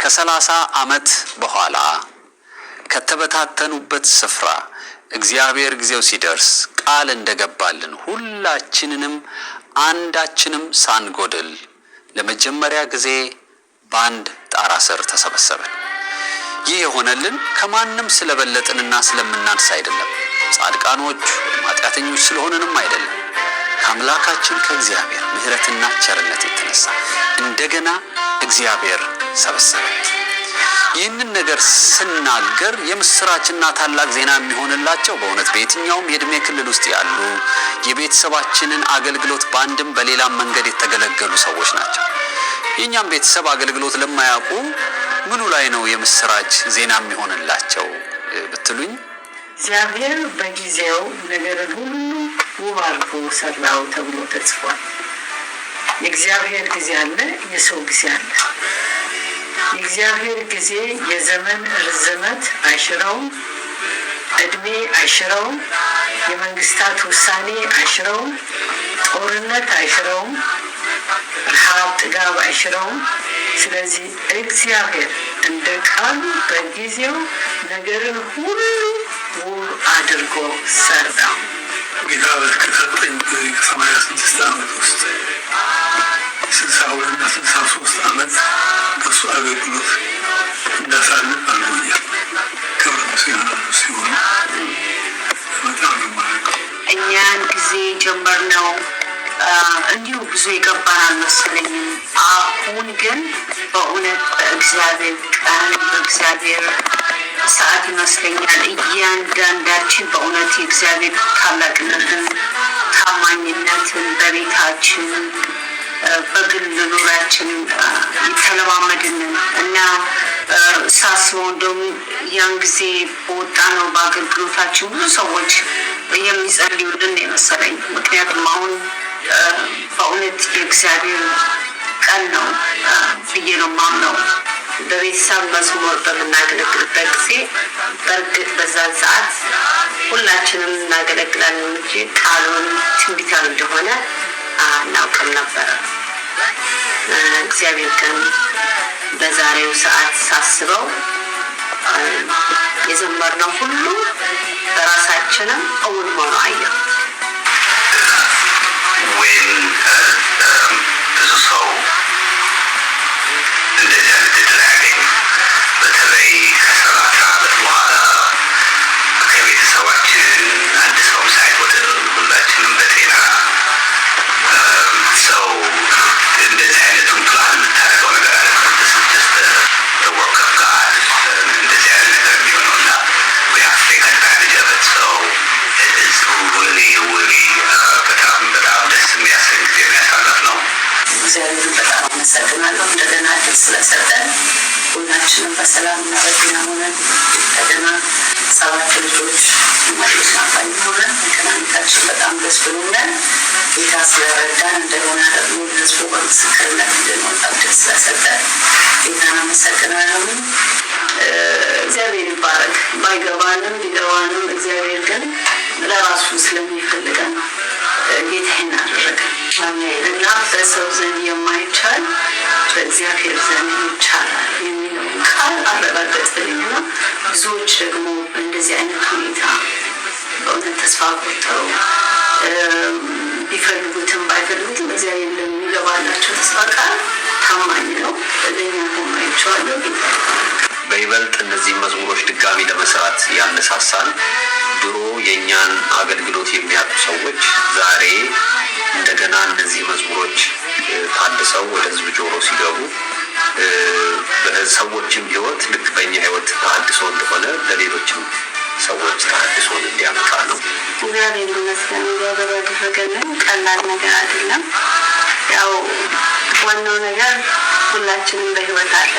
ከ30 ዓመት በኋላ ከተበታተኑበት ስፍራ እግዚአብሔር ጊዜው ሲደርስ ቃል እንደገባልን ሁላችንንም አንዳችንም ሳንጎድል ለመጀመሪያ ጊዜ በአንድ ጣራ ስር ተሰበሰበን። ይህ የሆነልን ከማንም ስለበለጥንና ስለምናንስ አይደለም፣ ጻድቃኖች ወይም ኃጢአተኞች ስለሆነንም አይደለም። ከአምላካችን ከእግዚአብሔር ምሕረትና ቸርነት የተነሳ እንደገና እግዚአብሔር ሰበሰበን። ይህንን ነገር ስናገር የምስራችንና ታላቅ ዜና የሚሆንላቸው በእውነት በየትኛውም የእድሜ ክልል ውስጥ ያሉ የቤተሰባችንን አገልግሎት በአንድም በሌላም መንገድ የተገለገሉ ሰዎች ናቸው። የእኛም ቤተሰብ አገልግሎት ለማያውቁ ምኑ ላይ ነው የምስራች ዜና የሚሆንላቸው ብትሉኝ፣ እግዚአብሔር በጊዜው ነገርን ሁሉ ውብ አድርጎ ሰራው ተብሎ ተጽፏል። የእግዚአብሔር ጊዜ አለ፣ የሰው ጊዜ አለ። የእግዚአብሔር ጊዜ የዘመን ርዝመት አይሽረውም፣ እድሜ አይሽረውም፣ የመንግስታት ውሳኔ አይሽረውም፣ ጦርነት አይሽረውም፣ ረሃብ ጥጋብ አይሽረውም። ስለዚህ እግዚአብሔር እንደ ቃሉ በጊዜው ነገርን ሁሉ ውብ አድርጎ ሰራው። ጌታ በተከታተኝ ከ86 ዓመት ውስጥ 62 እና 63 ዓመት በሱ አገልግሎት እንዳሳልፍ አድርጎኛል። ክብር ምስጋና ሲሆን በጣም ነው እኛን ጊዜ ጀመርነው እንዲሁ ብዙ የገባን አልመሰለኝም። አሁን ግን በእውነት በእግዚአብሔር ቀን በእግዚአብሔር ሰዓት ይመስለኛል እያንዳንዳችን በእውነት የእግዚአብሔር ታላቅነትን ታማኝነትን በቤታችን በግል ኑራችን የተለማመድንን እና ሳስበው እንደውም ያን ጊዜ በወጣ ነው በአገልግሎታችን ብዙ ሰዎች የሚጸልዩልን የመሰለኝ። ምክንያቱም አሁን በእውነት የእግዚአብሔር ቀን ነው ብዬ ነው የማምነው። በቤተሰብ መዝሙር በምናገለግልበት ጊዜ በእርግጥ በዛን ሰዓት ሁላችንም እናገለግላለን እንጂ ቃሉን ትንቢታዊ እንደሆነ እናውቅም ነበር። እግዚአብሔር ግን በዛሬው ሰዓት ሳስበው የዘመርነው ሁሉ በራሳችንም እውን ሆኖ አየሁ። ወይም ብዙ ሰው እንደዚህ አይነት እድል አያገኝ። በተለይ ከ30 ዓመት በኋላ ከቤተሰባችን አንድ ሰው ሳይጎድል ሁላችንም በጤና ሰው እንደዚህ አይነቱን ፕላን የምታደርገው ነገር አለ። ወርክ ኦፍ ጋድ እንደዚህ አይነት ነገር የሚሆነው እና ሰው በጣም ደስ የሚያሰኝ ጊዜ የሚያሳልፍ ነው። እግዚአብሔር በጣም አመሰግናለሁ እንደገና እድል ስለሰጠን። ሁላችንም በሰላምና በጤና ሆነን እንደገና 7 ልጆች ማለች ናፋኝ ሆነን መገናኘታችን በጣም ደስ ብሎናል። ጌታ ስለረዳን እንደገና ደግሞ ህዝቡ በምስክርነት እንድንወጣ እድል ስለሰጠን ጌታን አመሰግናለሁ። እግዚአብሔር ይባረክ። ባይገባንም ቢገባንም እግዚአብሔር ግን ለራሱ ስለሚፈልገን ጌታ ይህን አደረገ። እና በሰው ዘንድ የማይቻል በእግዚአብሔር ዘንድ ይቻላል የሚለው ቃል አረጋገጠልኝና ብዙዎች ደግሞ እንደዚህ አይነት ሁኔታ በእውነት ተስፋ ቆርጠው ቢፈልጉትም ባይፈልጉትም እግዚአብሔር እንደሚገባላቸው ተስፋ ቃል ታማኝ ነው። ለኛ ሆኖ አይቼዋለሁ። በይበልጥ እነዚህ መዝሙሮች ድጋሚ ለመስራት ያነሳሳል። ድሮ የኛን አገልግሎት የሚያጡ ሰዎች ዛሬ እንደገና እነዚህ መዝሙሮች ታድሰው ወደ ሕዝብ ጆሮ ሲገቡ በሰዎችም ሕይወት ልክ በእኛ ሕይወት ታድሶ እንደሆነ ለሌሎችም ሰዎች ታድሶን እንዲያመጣ ነው። እግዚአብሔር ይመስገን። እግዚአብሔር ያደረገልን ቀላል ነገር አይደለም። ያው ዋናው ነገር ሁላችንም በሕይወት አለ።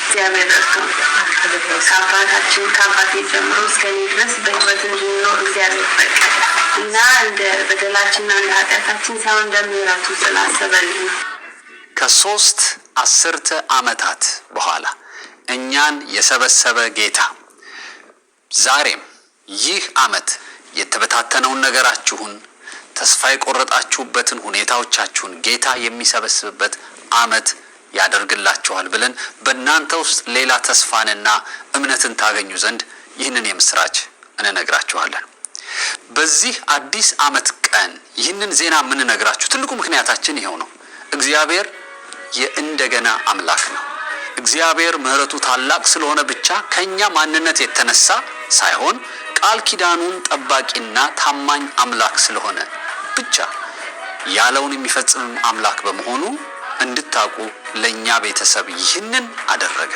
እግዚአብሔር ረድቶን ከአባቴ ጀምሮ እስከ እኔ ድረስ በሕይወት እንድንኖር እግዚአብሔር ፈቀደ እና እንደ በደላችንና እንደ ኃጢአታችን ሳይሆን እንደ ምሕረቱ ስላሰበልን ነው። ከ3 አስርተ ዓመታት በኋላ እኛን የሰበሰበ ጌታ ዛሬም ይህ ዓመት የተበታተነውን ነገራችሁን ተስፋ የቆረጣችሁበትን ሁኔታዎቻችሁን ጌታ የሚሰበስብበት ዓመት ያደርግላችኋል ብለን በእናንተ ውስጥ ሌላ ተስፋንና እምነትን ታገኙ ዘንድ ይህንን የምስራች እንነግራችኋለን። በዚህ አዲስ ዓመት ቀን ይህንን ዜና የምንነግራችሁ ትልቁ ምክንያታችን ይኸው ነው። እግዚአብሔር የእንደገና አምላክ ነው። እግዚአብሔር ምሕረቱ ታላቅ ስለሆነ ብቻ ከኛ ማንነት የተነሳ ሳይሆን ቃል ኪዳኑን ጠባቂና ታማኝ አምላክ ስለሆነ ብቻ ያለውን የሚፈጽም አምላክ በመሆኑ እንድታውቁ ለኛ ቤተሰብ ይህንን አደረገ።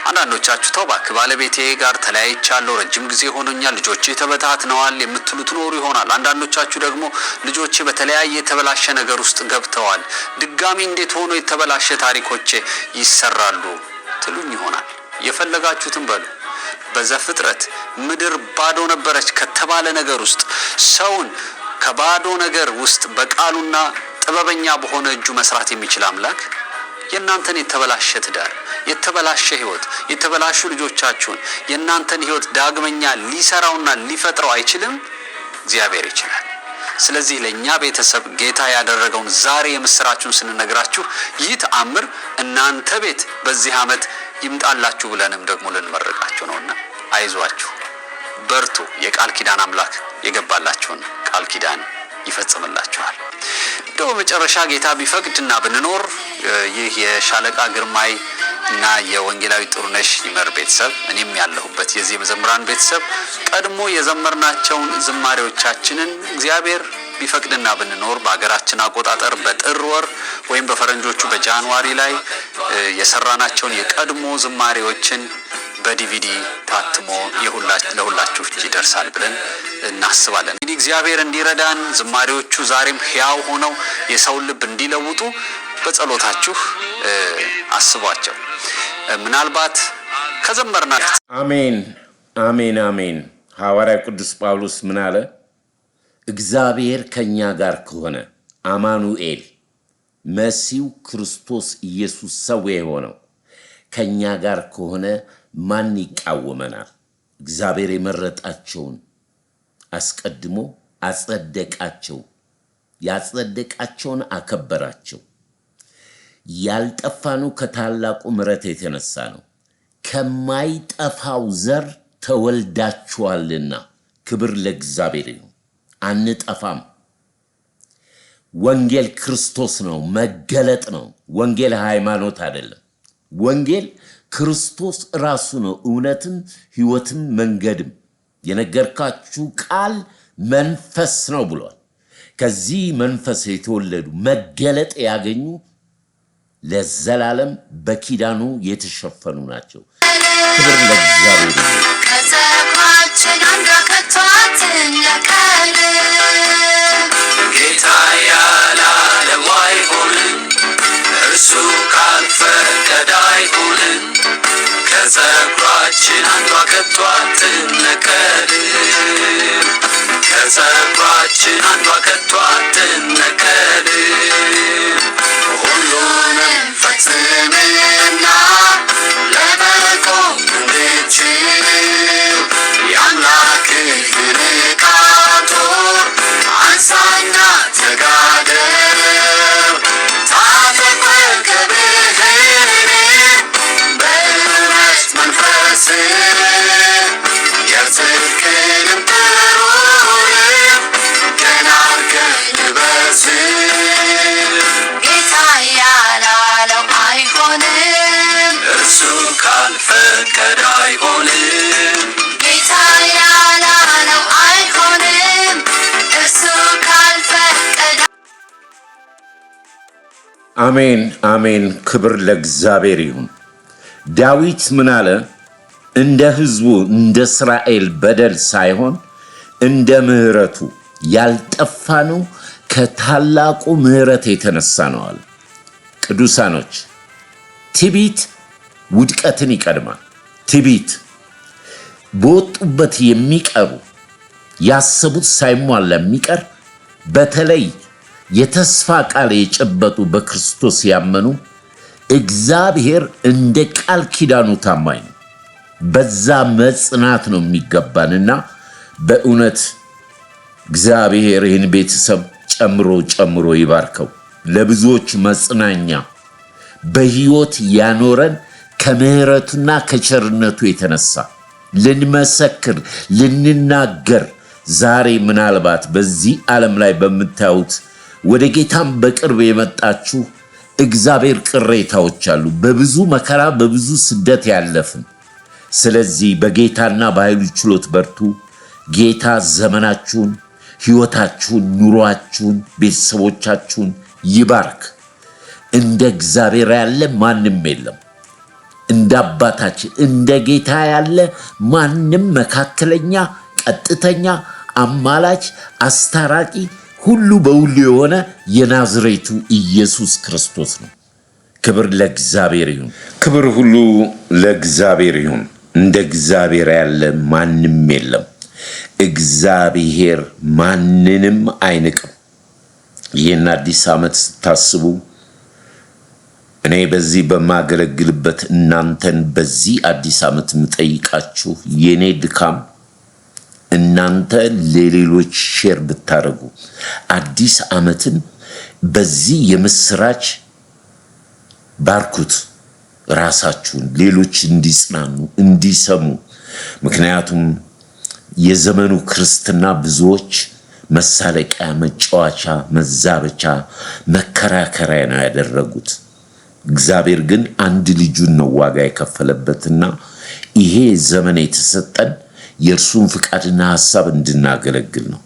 አንዳንዶቻችሁ ተው እባክህ ባለቤቴ ጋር ተለያይቻለሁ፣ ረጅም ጊዜ ሆኖኛል፣ ልጆቼ ተበታትነዋል የምትሉ ትኖሩ ይሆናል። አንዳንዶቻችሁ ደግሞ ልጆቼ በተለያየ የተበላሸ ነገር ውስጥ ገብተዋል፣ ድጋሚ እንዴት ሆኖ የተበላሸ ታሪኮቼ ይሰራሉ ትሉኝ ይሆናል። የፈለጋችሁትን በሉ። በዘፍጥረት ምድር ባዶ ነበረች ከተባለ ነገር ውስጥ ሰውን ከባዶ ነገር ውስጥ በቃሉና ጥበበኛ በሆነ እጁ መስራት የሚችል አምላክ የእናንተን የተበላሸ ትዳር፣ የተበላሸ ሕይወት፣ የተበላሹ ልጆቻችሁን የእናንተን ሕይወት ዳግመኛ ሊሰራውና ሊፈጥረው አይችልም? እግዚአብሔር ይችላል። ስለዚህ ለኛ ቤተሰብ ጌታ ያደረገውን ዛሬ የምስራችሁን ስንነግራችሁ ይህ ተአምር እናንተ ቤት በዚህ ዓመት ይምጣላችሁ ብለንም ደግሞ ልንመርቃችሁ ነውና አይዟችሁ፣ በርቱ። የቃል ኪዳን አምላክ የገባላችሁን ቃል ኪዳን ይፈጽምላችኋል። እንደው በመጨረሻ ጌታ ቢፈቅድና ብንኖር ይህ የሻለቃ ግርማይ እና የወንጌላዊ ጥሩነሽ ይመር ቤተሰብ እኔም ያለሁበት የዚህ መዘምራን ቤተሰብ ቀድሞ የዘመርናቸውን ዝማሬዎቻችንን እግዚአብሔር ቢፈቅድና ብንኖር በሀገራችን አቆጣጠር በጥር ወር ወይም በፈረንጆቹ በጃንዋሪ ላይ የሰራናቸውን የቀድሞ ዝማሬዎችን በዲቪዲ ታትሞ ለሁላችሁ ይደርሳል ብለን እናስባለን። እንግዲህ እግዚአብሔር እንዲረዳን ዝማሬዎቹ ዛሬም ሕያው ሆነው የሰውን ልብ እንዲለውጡ በጸሎታችሁ አስቧቸው። ምናልባት ከዘመርናት አሜን አሜን አሜን። ሐዋርያ ቅዱስ ጳውሎስ ምን አለ? እግዚአብሔር ከኛ ጋር ከሆነ አማኑኤል መሲሁ ክርስቶስ ኢየሱስ ሰው የሆነው ከኛ ጋር ከሆነ ማን ይቃወመናል? እግዚአብሔር የመረጣቸውን አስቀድሞ አጸደቃቸው፣ ያጸደቃቸውን አከበራቸው። ያልጠፋኑ ከታላቁ ምሕረት የተነሳ ነው። ከማይጠፋው ዘር ተወልዳችኋልና ክብር ለእግዚአብሔር ይሁን። አንጠፋም። ወንጌል ክርስቶስ ነው፣ መገለጥ ነው። ወንጌል ሃይማኖት አይደለም። ወንጌል ክርስቶስ ራሱ ነው፣ እውነትም ሕይወትም መንገድም። የነገርካችሁ ቃል መንፈስ ነው ብሏል። ከዚህ መንፈስ የተወለዱ መገለጥ ያገኙ ለዘላለም በኪዳኑ የተሸፈኑ ናቸው። ክብር ለእግዚአብሔር ይሁን። ከጸጉራችን አንዷ ከቶ አትነቀል። ጌታ ያላለው አይሆንም፣ እርሱ ካልፈቀደ አይሆንም። ከጸጉራችን አንዷ ከቶ አትነቀል። ከጸጉራችን አንዷ ከቶ አትነቀል። ሁሉንም ፈጽምና ለመቆም እንድችል የአምላክህን ዕቃ ጦር አንሳና ተጋደል። እሱ ካልፈቀደ አይሆንም። ጌታ ያላለው አይሆንም። እሱ ካልፈቀደ አሜን አሜን። ክብር ለእግዚአብሔር ይሁን። ዳዊት ምን አለ? እንደ ሕዝቡ እንደ እስራኤል በደል ሳይሆን እንደ ምሕረቱ ያልጠፋነው ከታላቁ ምሕረት የተነሳ ነው አለ። ቅዱሳኖች፣ ትዕቢት ውድቀትን ይቀድማል። ትዕቢት በወጡበት የሚቀሩ ያሰቡት ሳይሟላ የሚቀር በተለይ የተስፋ ቃል የጨበጡ በክርስቶስ ያመኑ እግዚአብሔር እንደ ቃል ኪዳኑ ታማኝ ነው። በዛ መጽናት ነው የሚገባንና በእውነት እግዚአብሔር ይህን ቤተሰብ ጨምሮ ይባርከው። ለብዙዎች መጽናኛ በሕይወት ያኖረን ከምሕረቱና ከቸርነቱ የተነሳ ልንመሰክር ልንናገር ዛሬ ምናልባት በዚህ ዓለም ላይ በምታዩት ወደ ጌታም በቅርብ የመጣችሁ እግዚአብሔር ቅሬታዎች አሉ። በብዙ መከራ በብዙ ስደት ያለፍን። ስለዚህ በጌታና በኃይሉ ችሎት በርቱ። ጌታ ዘመናችሁን፣ ሕይወታችሁን፣ ኑሯችሁን፣ ቤተሰቦቻችሁን ይባርክ። እንደ እግዚአብሔር ያለ ማንም የለም። እንደ አባታችን እንደ ጌታ ያለ ማንም መካከለኛ፣ ቀጥተኛ፣ አማላች፣ አስታራቂ ሁሉ በሁሉ የሆነ የናዝሬቱ ኢየሱስ ክርስቶስ ነው። ክብር ለእግዚአብሔር ይሁን። ክብር ሁሉ ለእግዚአብሔር ይሁን። እንደ እግዚአብሔር ያለ ማንም የለም። እግዚአብሔር ማንንም አይንቅም። ይህን አዲስ ዓመት ስታስቡ እኔ በዚህ በማገለግልበት እናንተን በዚህ አዲስ ዓመት የምጠይቃችሁ የኔ ድካም እናንተ ለሌሎች ሼር ብታደርጉ አዲስ ዓመትን በዚህ የምስራች ባርኩት። ራሳችሁን ሌሎች እንዲጽናኑ እንዲሰሙ። ምክንያቱም የዘመኑ ክርስትና ብዙዎች መሳለቂያ፣ መጫወቻ፣ መዛበቻ፣ መከራከሪያ ነው ያደረጉት። እግዚአብሔር ግን አንድ ልጁን ነው ዋጋ የከፈለበትና ይሄ ዘመን የተሰጠን የእርሱን ፍቃድና ሐሳብ እንድናገለግል ነው።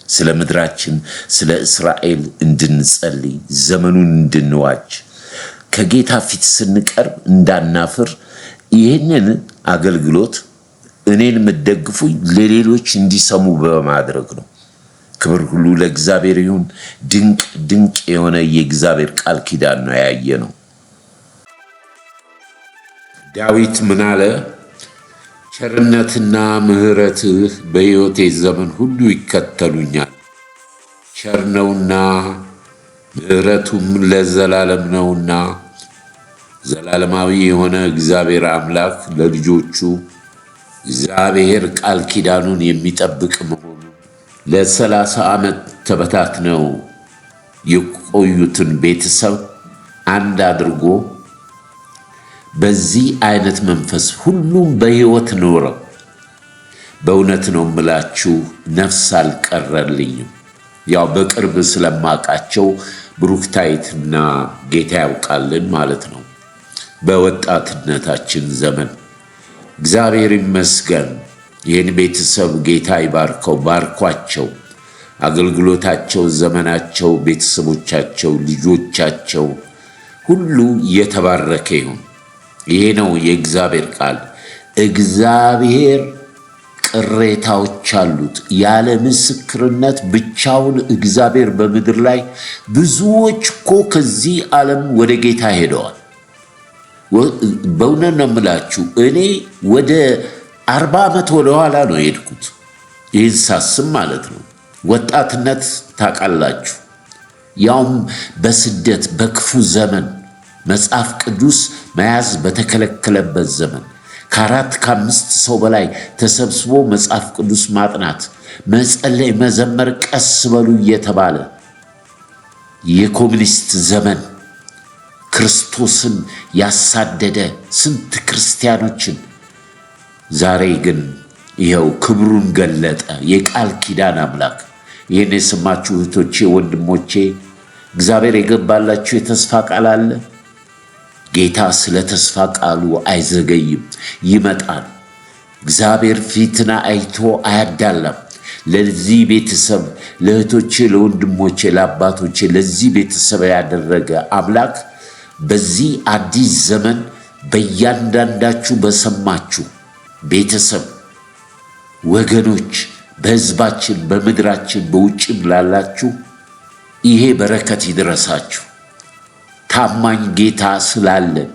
ስለ ምድራችን ስለ እስራኤል እንድንጸልይ፣ ዘመኑን እንድንዋጅ፣ ከጌታ ፊት ስንቀርብ እንዳናፍር፣ ይህንን አገልግሎት እኔን የምትደግፉኝ ለሌሎች እንዲሰሙ በማድረግ ነው። ክብር ሁሉ ለእግዚአብሔር ይሁን። ድንቅ ድንቅ የሆነ የእግዚአብሔር ቃል ኪዳን ነው ያየ ነው። ዳዊት ምን አለ? ቸርነትና ምሕረትህ በሕይወቴ ዘመን ሁሉ ይከተሉኛል። ቸር ነውና ምሕረቱም ለዘላለም ነውና ዘላለማዊ የሆነ እግዚአብሔር አምላክ ለልጆቹ እግዚአብሔር ቃል ኪዳኑን የሚጠብቅ መሆኑ ለ30 ዓመት ተበታትነው የቆዩትን ቤተሰብ አንድ አድርጎ በዚህ አይነት መንፈስ ሁሉም በሕይወት ኖረው በእውነት ነው የምላችሁ ነፍስ አልቀረልኝም። ያው በቅርብ ስለማቃቸው ብሩክታይትና ጌታ ያውቃልን ማለት ነው። በወጣትነታችን ዘመን እግዚአብሔር ይመስገን። ይህን ቤተሰብ ጌታ ይባርከው፣ ባርኳቸው። አገልግሎታቸው፣ ዘመናቸው፣ ቤተሰቦቻቸው፣ ልጆቻቸው ሁሉ የተባረከ ይሁን። ይሄ ነው የእግዚአብሔር ቃል። እግዚአብሔር ቅሬታዎች አሉት። ያለ ምስክርነት ብቻውን እግዚአብሔር በምድር ላይ ብዙዎች እኮ ከዚህ ዓለም ወደ ጌታ ሄደዋል። በእውነት ነው የምላችሁ። እኔ ወደ 40 ዓመት ወደኋላ ነው የሄድኩት። ይህን ሳስብ ማለት ነው። ወጣትነት ታውቃላችሁ፣ ያውም በስደት በክፉ ዘመን መጽሐፍ ቅዱስ መያዝ በተከለከለበት ዘመን ከ4 ከ5 ሰው በላይ ተሰብስቦ መጽሐፍ ቅዱስ ማጥናት፣ መጸለይ፣ መዘመር ቀስ በሉ እየተባለ የኮሙኒስት ዘመን ክርስቶስን ያሳደደ ስንት ክርስቲያኖችን ዛሬ ግን ይኸው ክብሩን ገለጠ። የቃል ኪዳን አምላክ። ይህን የሰማችሁ እህቶቼ፣ ወንድሞቼ እግዚአብሔር የገባላችሁ የተስፋ ቃል አለ። ጌታ ስለ ተስፋ ቃሉ አይዘገይም፣ ይመጣል። እግዚአብሔር ፊትን አይቶ አያዳላም። ለዚህ ቤተሰብ ለእህቶቼ፣ ለወንድሞቼ፣ ለአባቶቼ ለዚህ ቤተሰብ ያደረገ አምላክ በዚህ አዲስ ዘመን በእያንዳንዳችሁ በሰማችሁ ቤተሰብ ወገኖች፣ በሕዝባችን፣ በምድራችን፣ በውጭም ላላችሁ ይሄ በረከት ይድረሳችሁ። ታማኝ ጌታ ስላለን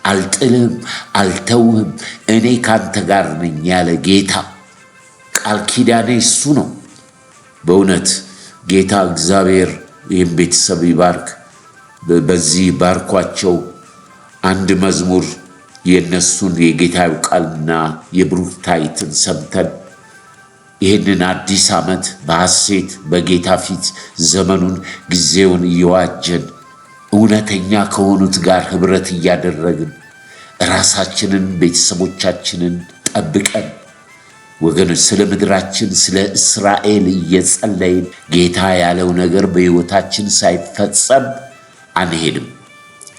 አልጥልህም፣ አልተውህም፣ እኔ ካንተ ጋር ነኝ ያለ ጌታ ቃል ኪዳኔ እሱ ነው። በእውነት ጌታ እግዚአብሔር ይህም ቤተሰብ ይባርክ። በዚህ ባርኳቸው። አንድ መዝሙር የነሱን የጌታው ቃልና የብሩክታይትን ሰምተን ይህንን አዲስ ዓመት በሐሴት በጌታ ፊት ዘመኑን ጊዜውን እየዋጀን እውነተኛ ከሆኑት ጋር ኅብረት እያደረግን ራሳችንን ቤተሰቦቻችንን ጠብቀን ወገኖች ስለ ምድራችን ስለ እስራኤል እየጸለይን ጌታ ያለው ነገር በሕይወታችን ሳይፈጸም አንሄድም።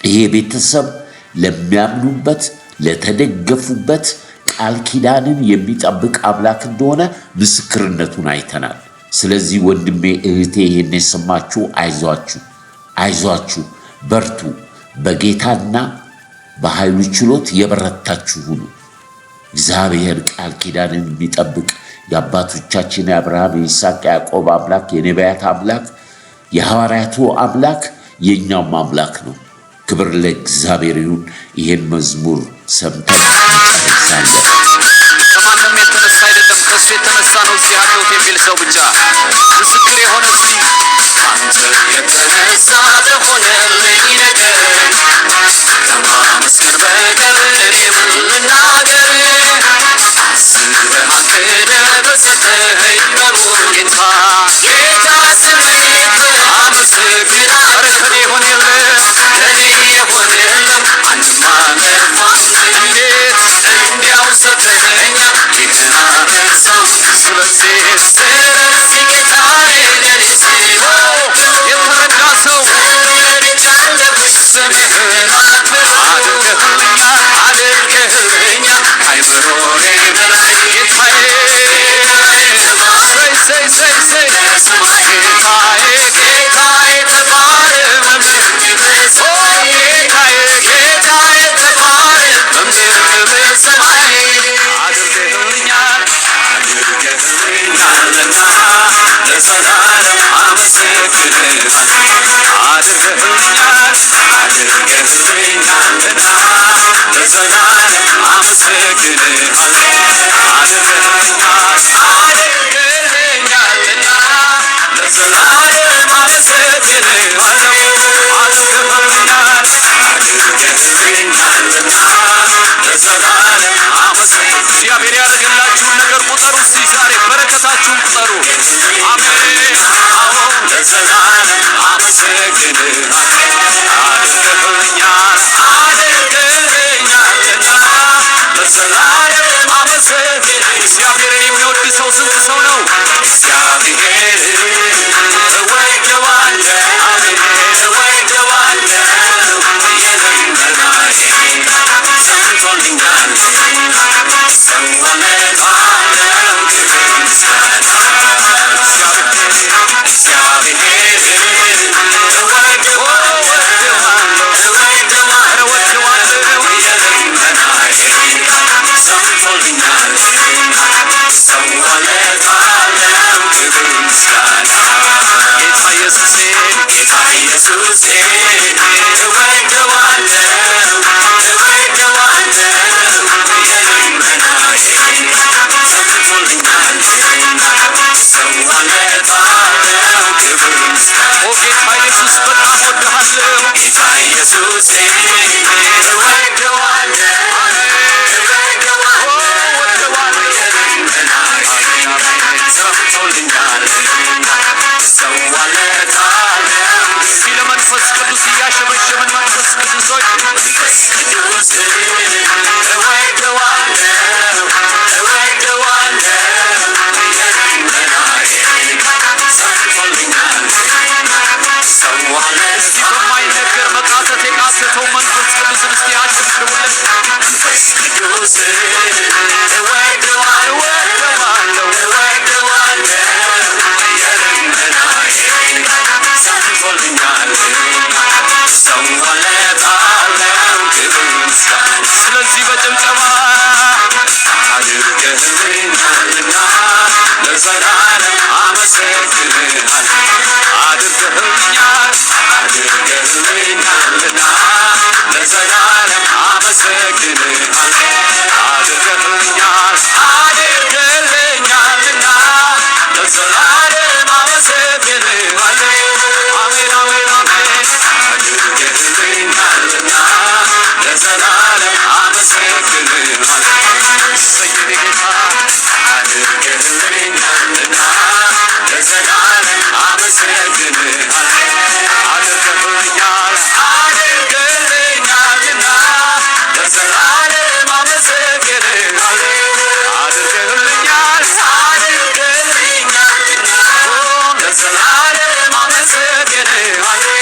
ይሄ ቤተሰብ ለሚያምኑበት ለተደገፉበት ቃል ኪዳንን የሚጠብቅ አምላክ እንደሆነ ምስክርነቱን አይተናል። ስለዚህ ወንድሜ እህቴ ይህን የሰማችሁ አይዟችሁ፣ በርቱ። በጌታና በኃይሉ ችሎት የበረታችሁ ሁኑ። እግዚአብሔር ቃል ኪዳንን የሚጠብቅ የአባቶቻችን የአብርሃም የይስሐቅ ያዕቆብ አምላክ የነቢያት አምላክ የሐዋርያቱ አምላክ የእኛውም አምላክ ነው። ክብር ለእግዚአብሔር ይሁን። ይህን መዝሙር ሰምተን እንጨርሳለን። ከማንም የተነሳ አይደለም፣ ከሱ የተነሳ ነው እዚህ ያለሁት የሚል ሰው ብቻ ምስክር የሆነ እስቲ አንተ የተነሳ በሆነልኝ ነገር ከማመስገን በቀር እኔ ምን ልናገር? አስበህ አቅደህ በሰጠኸኝ በሩቅ ጌታ ስምህን አመሰግናለሁ። ኧረ ከኔ የሆነ የለም፣ ከኔ የሆነ የለም፣ አንድም አልጠፋም። እንዴት እንዲያው ሰጥተኸኛል፣ ይህን አረሳው። ስለዚህ ጌታዬ ለኔ ሲሆን የተረዳ ሰው ተረድቻለሁ። ስምህን አድርገህልኛል፣ አድርገህልኛል ከአእምሮዬ በላይ ጌታዬ ጌታዬ ተባረክ መምህር ጌታዬ ተባረክ መምህር በሰማይ አድርገህልኛልና ለዘላለም አመሰግንሃለሁ። አድርገህልኛልና ለዘላለም አመሰግንሃለሁ። ለዘላለም አመሰግንሃለሁ። ለዘላለም አመሰግንሃለሁ። እግዚአብሔር ያደረገላችሁን ነገር ቁጠሩ። እስቲ ዛሬ በረከታችሁን ቁጠሩ። አሜን። አዎ ለዘላለም አመሰግንሃለሁ። አድርገህልኛልና ለዘላለም አመሰግንሃለሁ። እግዚአብሔርን የሚወድ ሰው ስንት ሰው ነው? እግዚአብሔር ጌታ ኢየሱስ ስለዚህ በጭብጨባ አድርገህልኛልና ለዘላለም አመሰግንሃለሁ። አድርገህልኛልና ለዘላለም አመሰግንሃለሁ። አድርገህልኛልና ለዘላለም አመሰግንሃለሁ። አሜን አሜን አሜን። አድርገህልኛልና ለዘላለም አመሰግንሃለሁ። ሰይድ ጌታ አድርገህልኛልና ለዘላለም አመሰግንሃለሁ። አድርገህልኛልና ለዘላለም አመሰግንሃለሁ። ለዘላለም አመሰግንሃለሁ።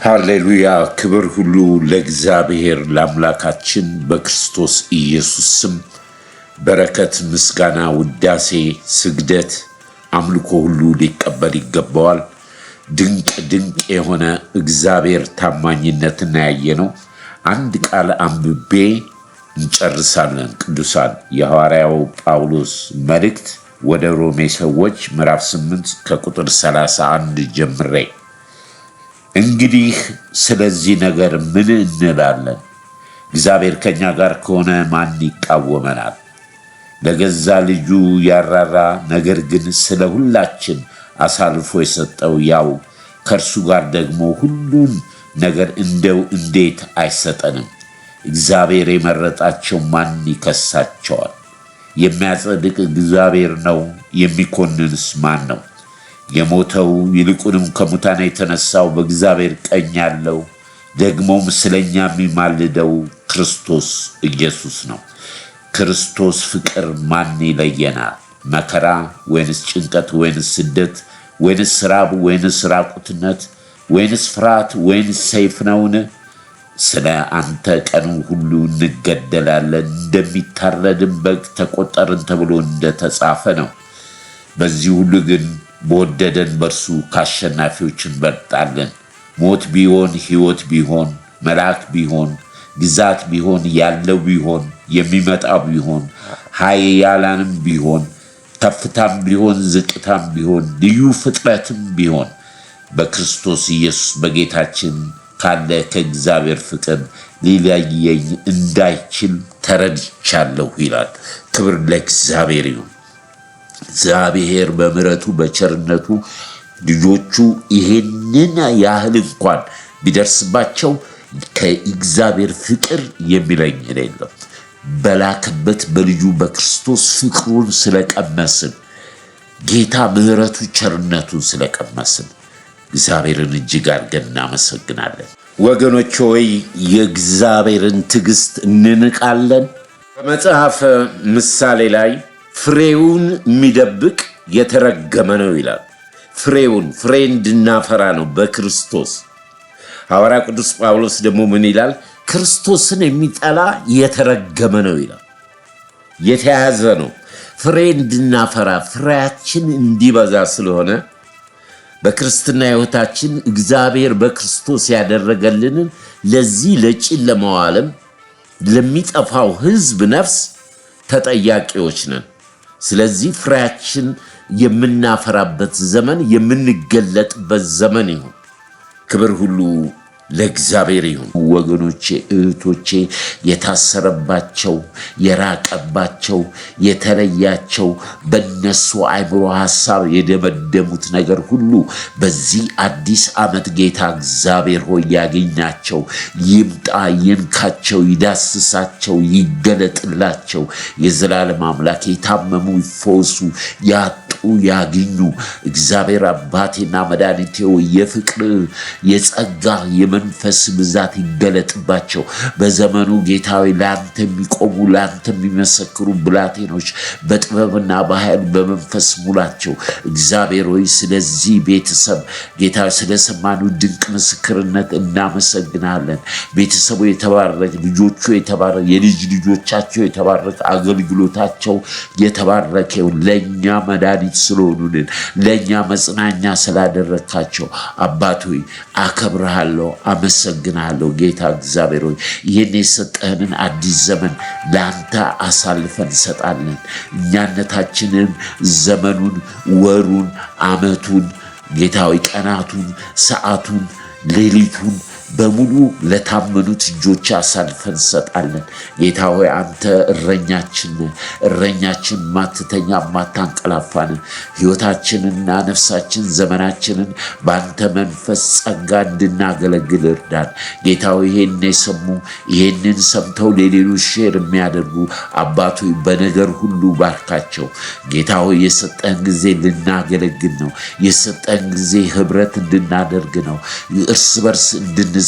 ሃሌሉያ! ክብር ሁሉ ለእግዚአብሔር ለአምላካችን በክርስቶስ ኢየሱስ ስም። በረከት፣ ምስጋና፣ ውዳሴ፣ ስግደት፣ አምልኮ ሁሉ ሊቀበል ይገባዋል። ድንቅ ድንቅ የሆነ እግዚአብሔር ታማኝነትና ያየ ነው። አንድ ቃል አንብቤ እንጨርሳለን። ቅዱሳን የሐዋርያው ጳውሎስ መልእክት ወደ ሮሜ ሰዎች ምዕራፍ 8 ከቁጥር 31 ጀምሬ እንግዲህ ስለዚህ ነገር ምን እንላለን? እግዚአብሔር ከኛ ጋር ከሆነ ማን ይቃወመናል? ለገዛ ልጁ ያራራ ነገር ግን ስለ ሁላችን አሳልፎ የሰጠው ያው ከእርሱ ጋር ደግሞ ሁሉን ነገር እንደው እንዴት አይሰጠንም? እግዚአብሔር የመረጣቸው ማን ይከሳቸዋል? የሚያጸድቅ እግዚአብሔር ነው። የሚኮንንስ ማን ነው? የሞተው ይልቁንም ከሙታን የተነሳው በእግዚአብሔር ቀኝ ያለው ደግሞም ስለኛ የሚማልደው ክርስቶስ ኢየሱስ ነው። ክርስቶስ ፍቅር ማን ይለየናል? መከራ ወይንስ ጭንቀት ወይንስ ስደት ወይንስ ራብ ወይንስ ራቁትነት ወይንስ ፍርሃት ወይንስ ሰይፍ ነውን? ስለ አንተ ቀኑ ሁሉ እንገደላለን፣ እንደሚታረድም በግ ተቆጠርን ተብሎ እንደተጻፈ ነው። በዚህ ሁሉ ግን በወደደን በእርሱ ከአሸናፊዎች እንበልጣለን። ሞት ቢሆን ሕይወት ቢሆን መልአክ ቢሆን ግዛት ቢሆን ያለው ቢሆን የሚመጣ ቢሆን ኃያላንም ቢሆን ከፍታም ቢሆን ዝቅታም ቢሆን ልዩ ፍጥረትም ቢሆን በክርስቶስ ኢየሱስ በጌታችን ካለ ከእግዚአብሔር ፍቅር ሊለየኝ እንዳይችል ተረድቻለሁ ይላል። ክብር ለእግዚአብሔር ይሁን። እግዚአብሔር በምሕረቱ በቸርነቱ ልጆቹ ይሄንን ያህል እንኳን ቢደርስባቸው ከእግዚአብሔር ፍቅር የሚለኝ የለም። በላከበት በልጁ በክርስቶስ ፍቅሩን ስለቀመስን ጌታ ምሕረቱ ቸርነቱን ስለቀመስን እግዚአብሔርን እጅግ አድርገን እናመሰግናለን። ወገኖች ሆይ የእግዚአብሔርን ትዕግስት እንንቃለን። በመጽሐፈ ምሳሌ ላይ ፍሬውን የሚደብቅ የተረገመ ነው ይላል። ፍሬ እንድናፈራ ነው በክርስቶስ። ሐዋርያ ቅዱስ ጳውሎስ ደግሞ ምን ይላል? ክርስቶስን የሚጠላ የተረገመ ነው ይላል። የተያዘ ነው። ፍሬ እንድናፈራ ፍሬያችን እንዲበዛ ስለሆነ በክርስትና ሕይወታችን እግዚአብሔር በክርስቶስ ያደረገልንን ለዚህ ለጨለማው ዓለም ለሚጠፋው ሕዝብ ነፍስ ተጠያቂዎች ነን። ስለዚህ ፍሬያችን የምናፈራበት ዘመን የምንገለጥበት ዘመን ይሁን። ክብር ሁሉ ለእግዚአብሔር ይሁን። ወገኖቼ እህቶቼ፣ የታሰረባቸው የራቀባቸው የተለያቸው በነሱ አእምሮ ሐሳብ የደመደሙት ነገር ሁሉ በዚህ አዲስ ዓመት ጌታ እግዚአብሔር ሆይ ያገኛቸው፣ ይምጣ፣ ይንካቸው፣ ይዳስሳቸው፣ ይገለጥላቸው። የዘላለም አምላክ የታመሙ ይፈወሱ፣ ያጡ ያግኙ። እግዚአብሔር አባቴና መድኃኒቴ የፍቅር የጸጋ የመንፈስ ብዛት ይገለጥባቸው። በዘመኑ ጌታዊ ለአንተ የሚቆሙ ለአንተ የሚመሰክሩ ብላቴኖች በጥበብና በኃይል በመንፈስ ሙላቸው። እግዚአብሔር ሆይ ስለዚህ ቤተሰብ ጌታ ስለሰማኑ ድንቅ ምስክርነት እናመሰግናለን። ቤተሰቡ የተባረከ፣ ልጆቹ የተባረከ፣ የልጅ ልጆቻቸው የተባረከ፣ አገልግሎታቸው የተባረከ ይሁን። ለእኛ መድኃኒት ስለሆኑልን ለእኛ መጽናኛ ስላደረካቸው አባት ሆይ አከብርሃለሁ፣ አመሰግናለሁ። ጌታ እግዚአብሔር ሆይ ይህን የሰጠህንን አዲስ ዘመን ለአንተ አሳልፈን እንሰጣለን። እኛነታችንን፣ ዘመኑን፣ ወሩን፣ ዓመቱን ጌታዊ ቀናቱን፣ ሰዓቱን፣ ሌሊቱን በሙሉ ለታመኑት እጆች አሳልፈን እንሰጣለን። ጌታ ሆይ አንተ እረኛችን ነህ። እረኛችን ማትተኛ ማታንቀላፋን ሕይወታችንና ነፍሳችን ዘመናችንን በአንተ መንፈስ ጸጋ እንድናገለግል እርዳን። ጌታ ሆይ ይሄን የሰሙ ይሄንን ሰምተው ለሌሎች ሼር የሚያደርጉ አባቱ በነገር ሁሉ ባርካቸው። ጌታ ሆይ የሰጠን ጊዜ ልናገለግል ነው። የሰጠን ጊዜ ህብረት እንድናደርግ ነው። እርስ በርስ እንድንጽናና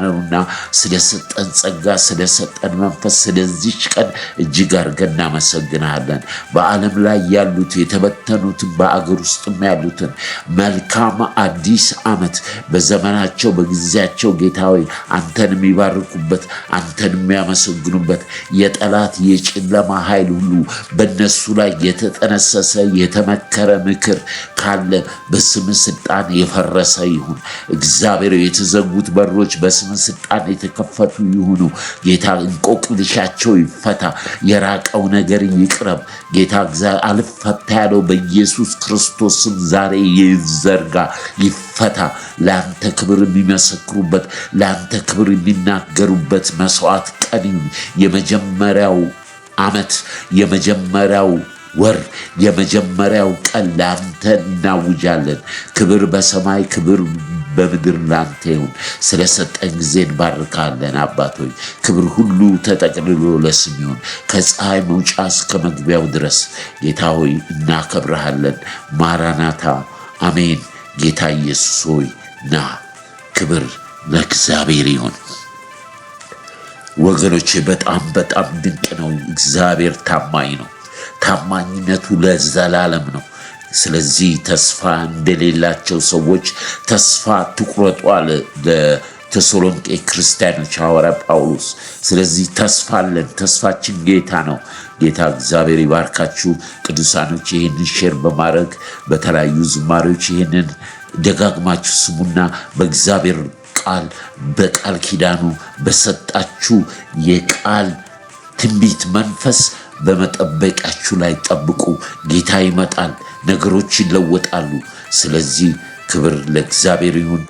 ነውና ስለሰጠን ጸጋ ስለሰጠን መንፈስ ስለዚች ቀን እጅግ አድርገን እናመሰግናለን። በዓለም ላይ ያሉት የተበተኑትን በአገር ውስጥም ያሉትን መልካም አዲስ ዓመት በዘመናቸው በጊዜያቸው ጌታዊ አንተን የሚባርኩበት አንተን የሚያመሰግኑበት የጠላት የጨለማ ኃይል ሁሉ በነሱ ላይ የተጠነሰሰ የተመከረ ምክር ካለ በስም ስልጣን የፈረሰ ይሁን። እግዚአብሔር የተዘጉት በሮች በስም ስልጣን የተከፈቱ ይሁኑ። ጌታ እንቆቅልሻቸው ይፈታ። የራቀው ነገር ይቅረብ። ጌታ እግዚአብሔር አልፈታ ያለው በኢየሱስ ክርስቶስ ስም ዛሬ ይዘርጋ፣ ይፈታ። ለአንተ ክብር የሚመሰክሩበት ለአንተ ክብር የሚናገሩበት መስዋዕት ቀን ይሁን። የመጀመሪያው ዓመት የመጀመሪያው ወር የመጀመሪያው ቀን ለአንተ እናውጃለን። ክብር በሰማይ ክብር በምድር ላንተ ይሁን። ስለሰጠን ጊዜ እንባርካለን። አባት ሆይ ክብር ሁሉ ተጠቅልሎ ለስም ይሁን ከፀሐይ መውጫ እስከ መግቢያው ድረስ። ጌታ ሆይ እናከብረሃለን። ማራናታ አሜን። ጌታ ኢየሱስ ሆይ ና። ክብር ለእግዚአብሔር ይሁን። ወገኖቼ በጣም በጣም ድንቅ ነው። እግዚአብሔር ታማኝ ነው። ታማኝነቱ ለዘላለም ነው። ስለዚህ ተስፋ እንደሌላቸው ሰዎች ተስፋ አትቁረጡ አለ ለተሰሎንቄ ክርስቲያኖች ሐዋርያ ጳውሎስ። ስለዚህ ተስፋ አለን። ተስፋችን ጌታ ነው። ጌታ እግዚአብሔር ይባርካችሁ ቅዱሳኖች። ይህንን ሼር በማድረግ በተለያዩ ዝማሬዎች ይህንን ደጋግማችሁ ስሙና በእግዚአብሔር ቃል በቃል ኪዳኑ በሰጣችሁ የቃል ትንቢት መንፈስ በመጠበቃችሁ ላይ ጠብቁ። ጌታ ይመጣል። ነገሮች ይለወጣሉ። ስለዚህ ክብር ለእግዚአብሔር ይሁን።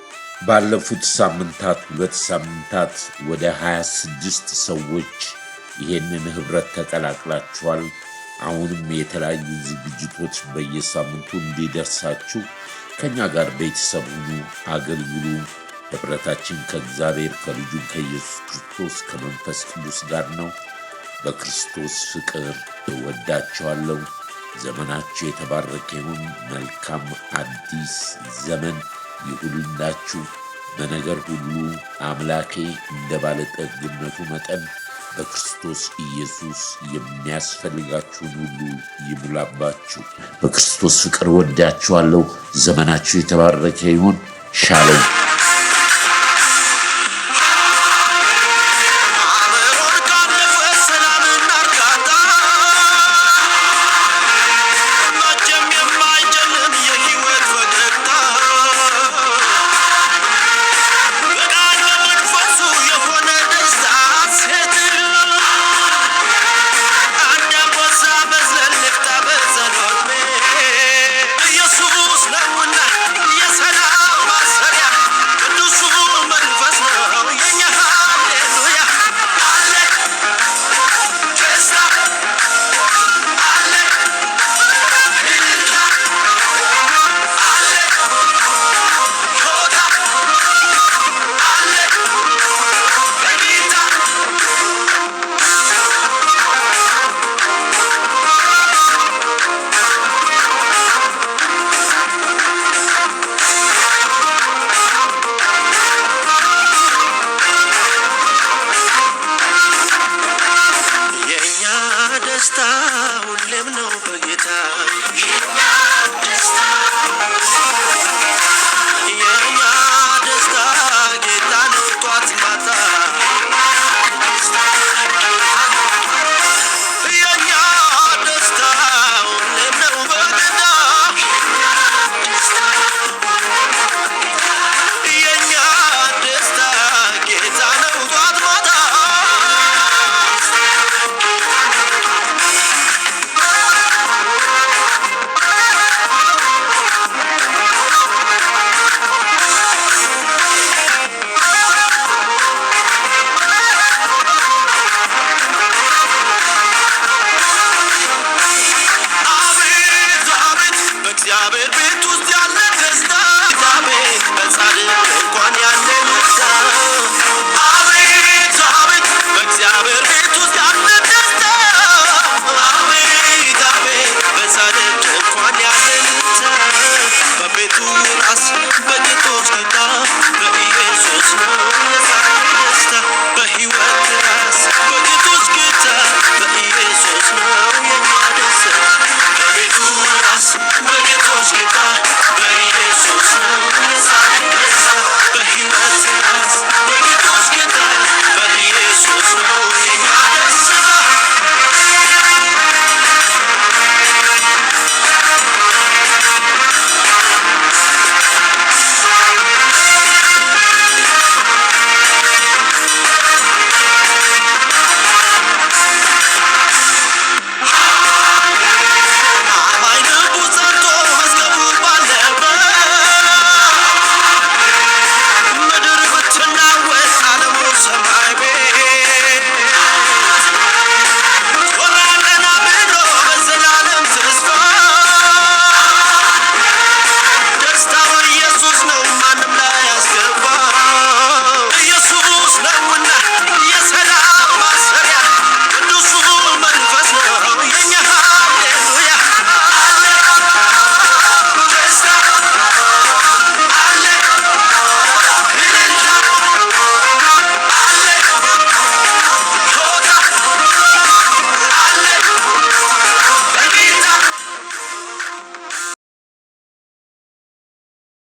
ባለፉት ሳምንታት 2 ሳምንታት ወደ 26 ሰዎች ይሄንን ህብረት ተቀላቅላችኋል። አሁንም የተለያዩ ዝግጅቶች በየሳምንቱ እንዲደርሳችሁ ከኛ ጋር ቤተሰብ ሁኑ፣ አገልግሉ። ህብረታችን ከእግዚአብሔር ከልጁ ከኢየሱስ ክርስቶስ ከመንፈስ ቅዱስ ጋር ነው። በክርስቶስ ፍቅር እወዳችኋለሁ። ዘመናችሁ የተባረከ ይሁን። መልካም አዲስ ዘመን ይሁንላችሁ። በነገር ሁሉ አምላኬ እንደ ባለጠግነቱ መጠን በክርስቶስ ኢየሱስ የሚያስፈልጋችሁን ሁሉ ይሙላባችሁ። በክርስቶስ ፍቅር እወዳችኋለሁ። ዘመናችሁ የተባረከ ይሁን። ሻሎም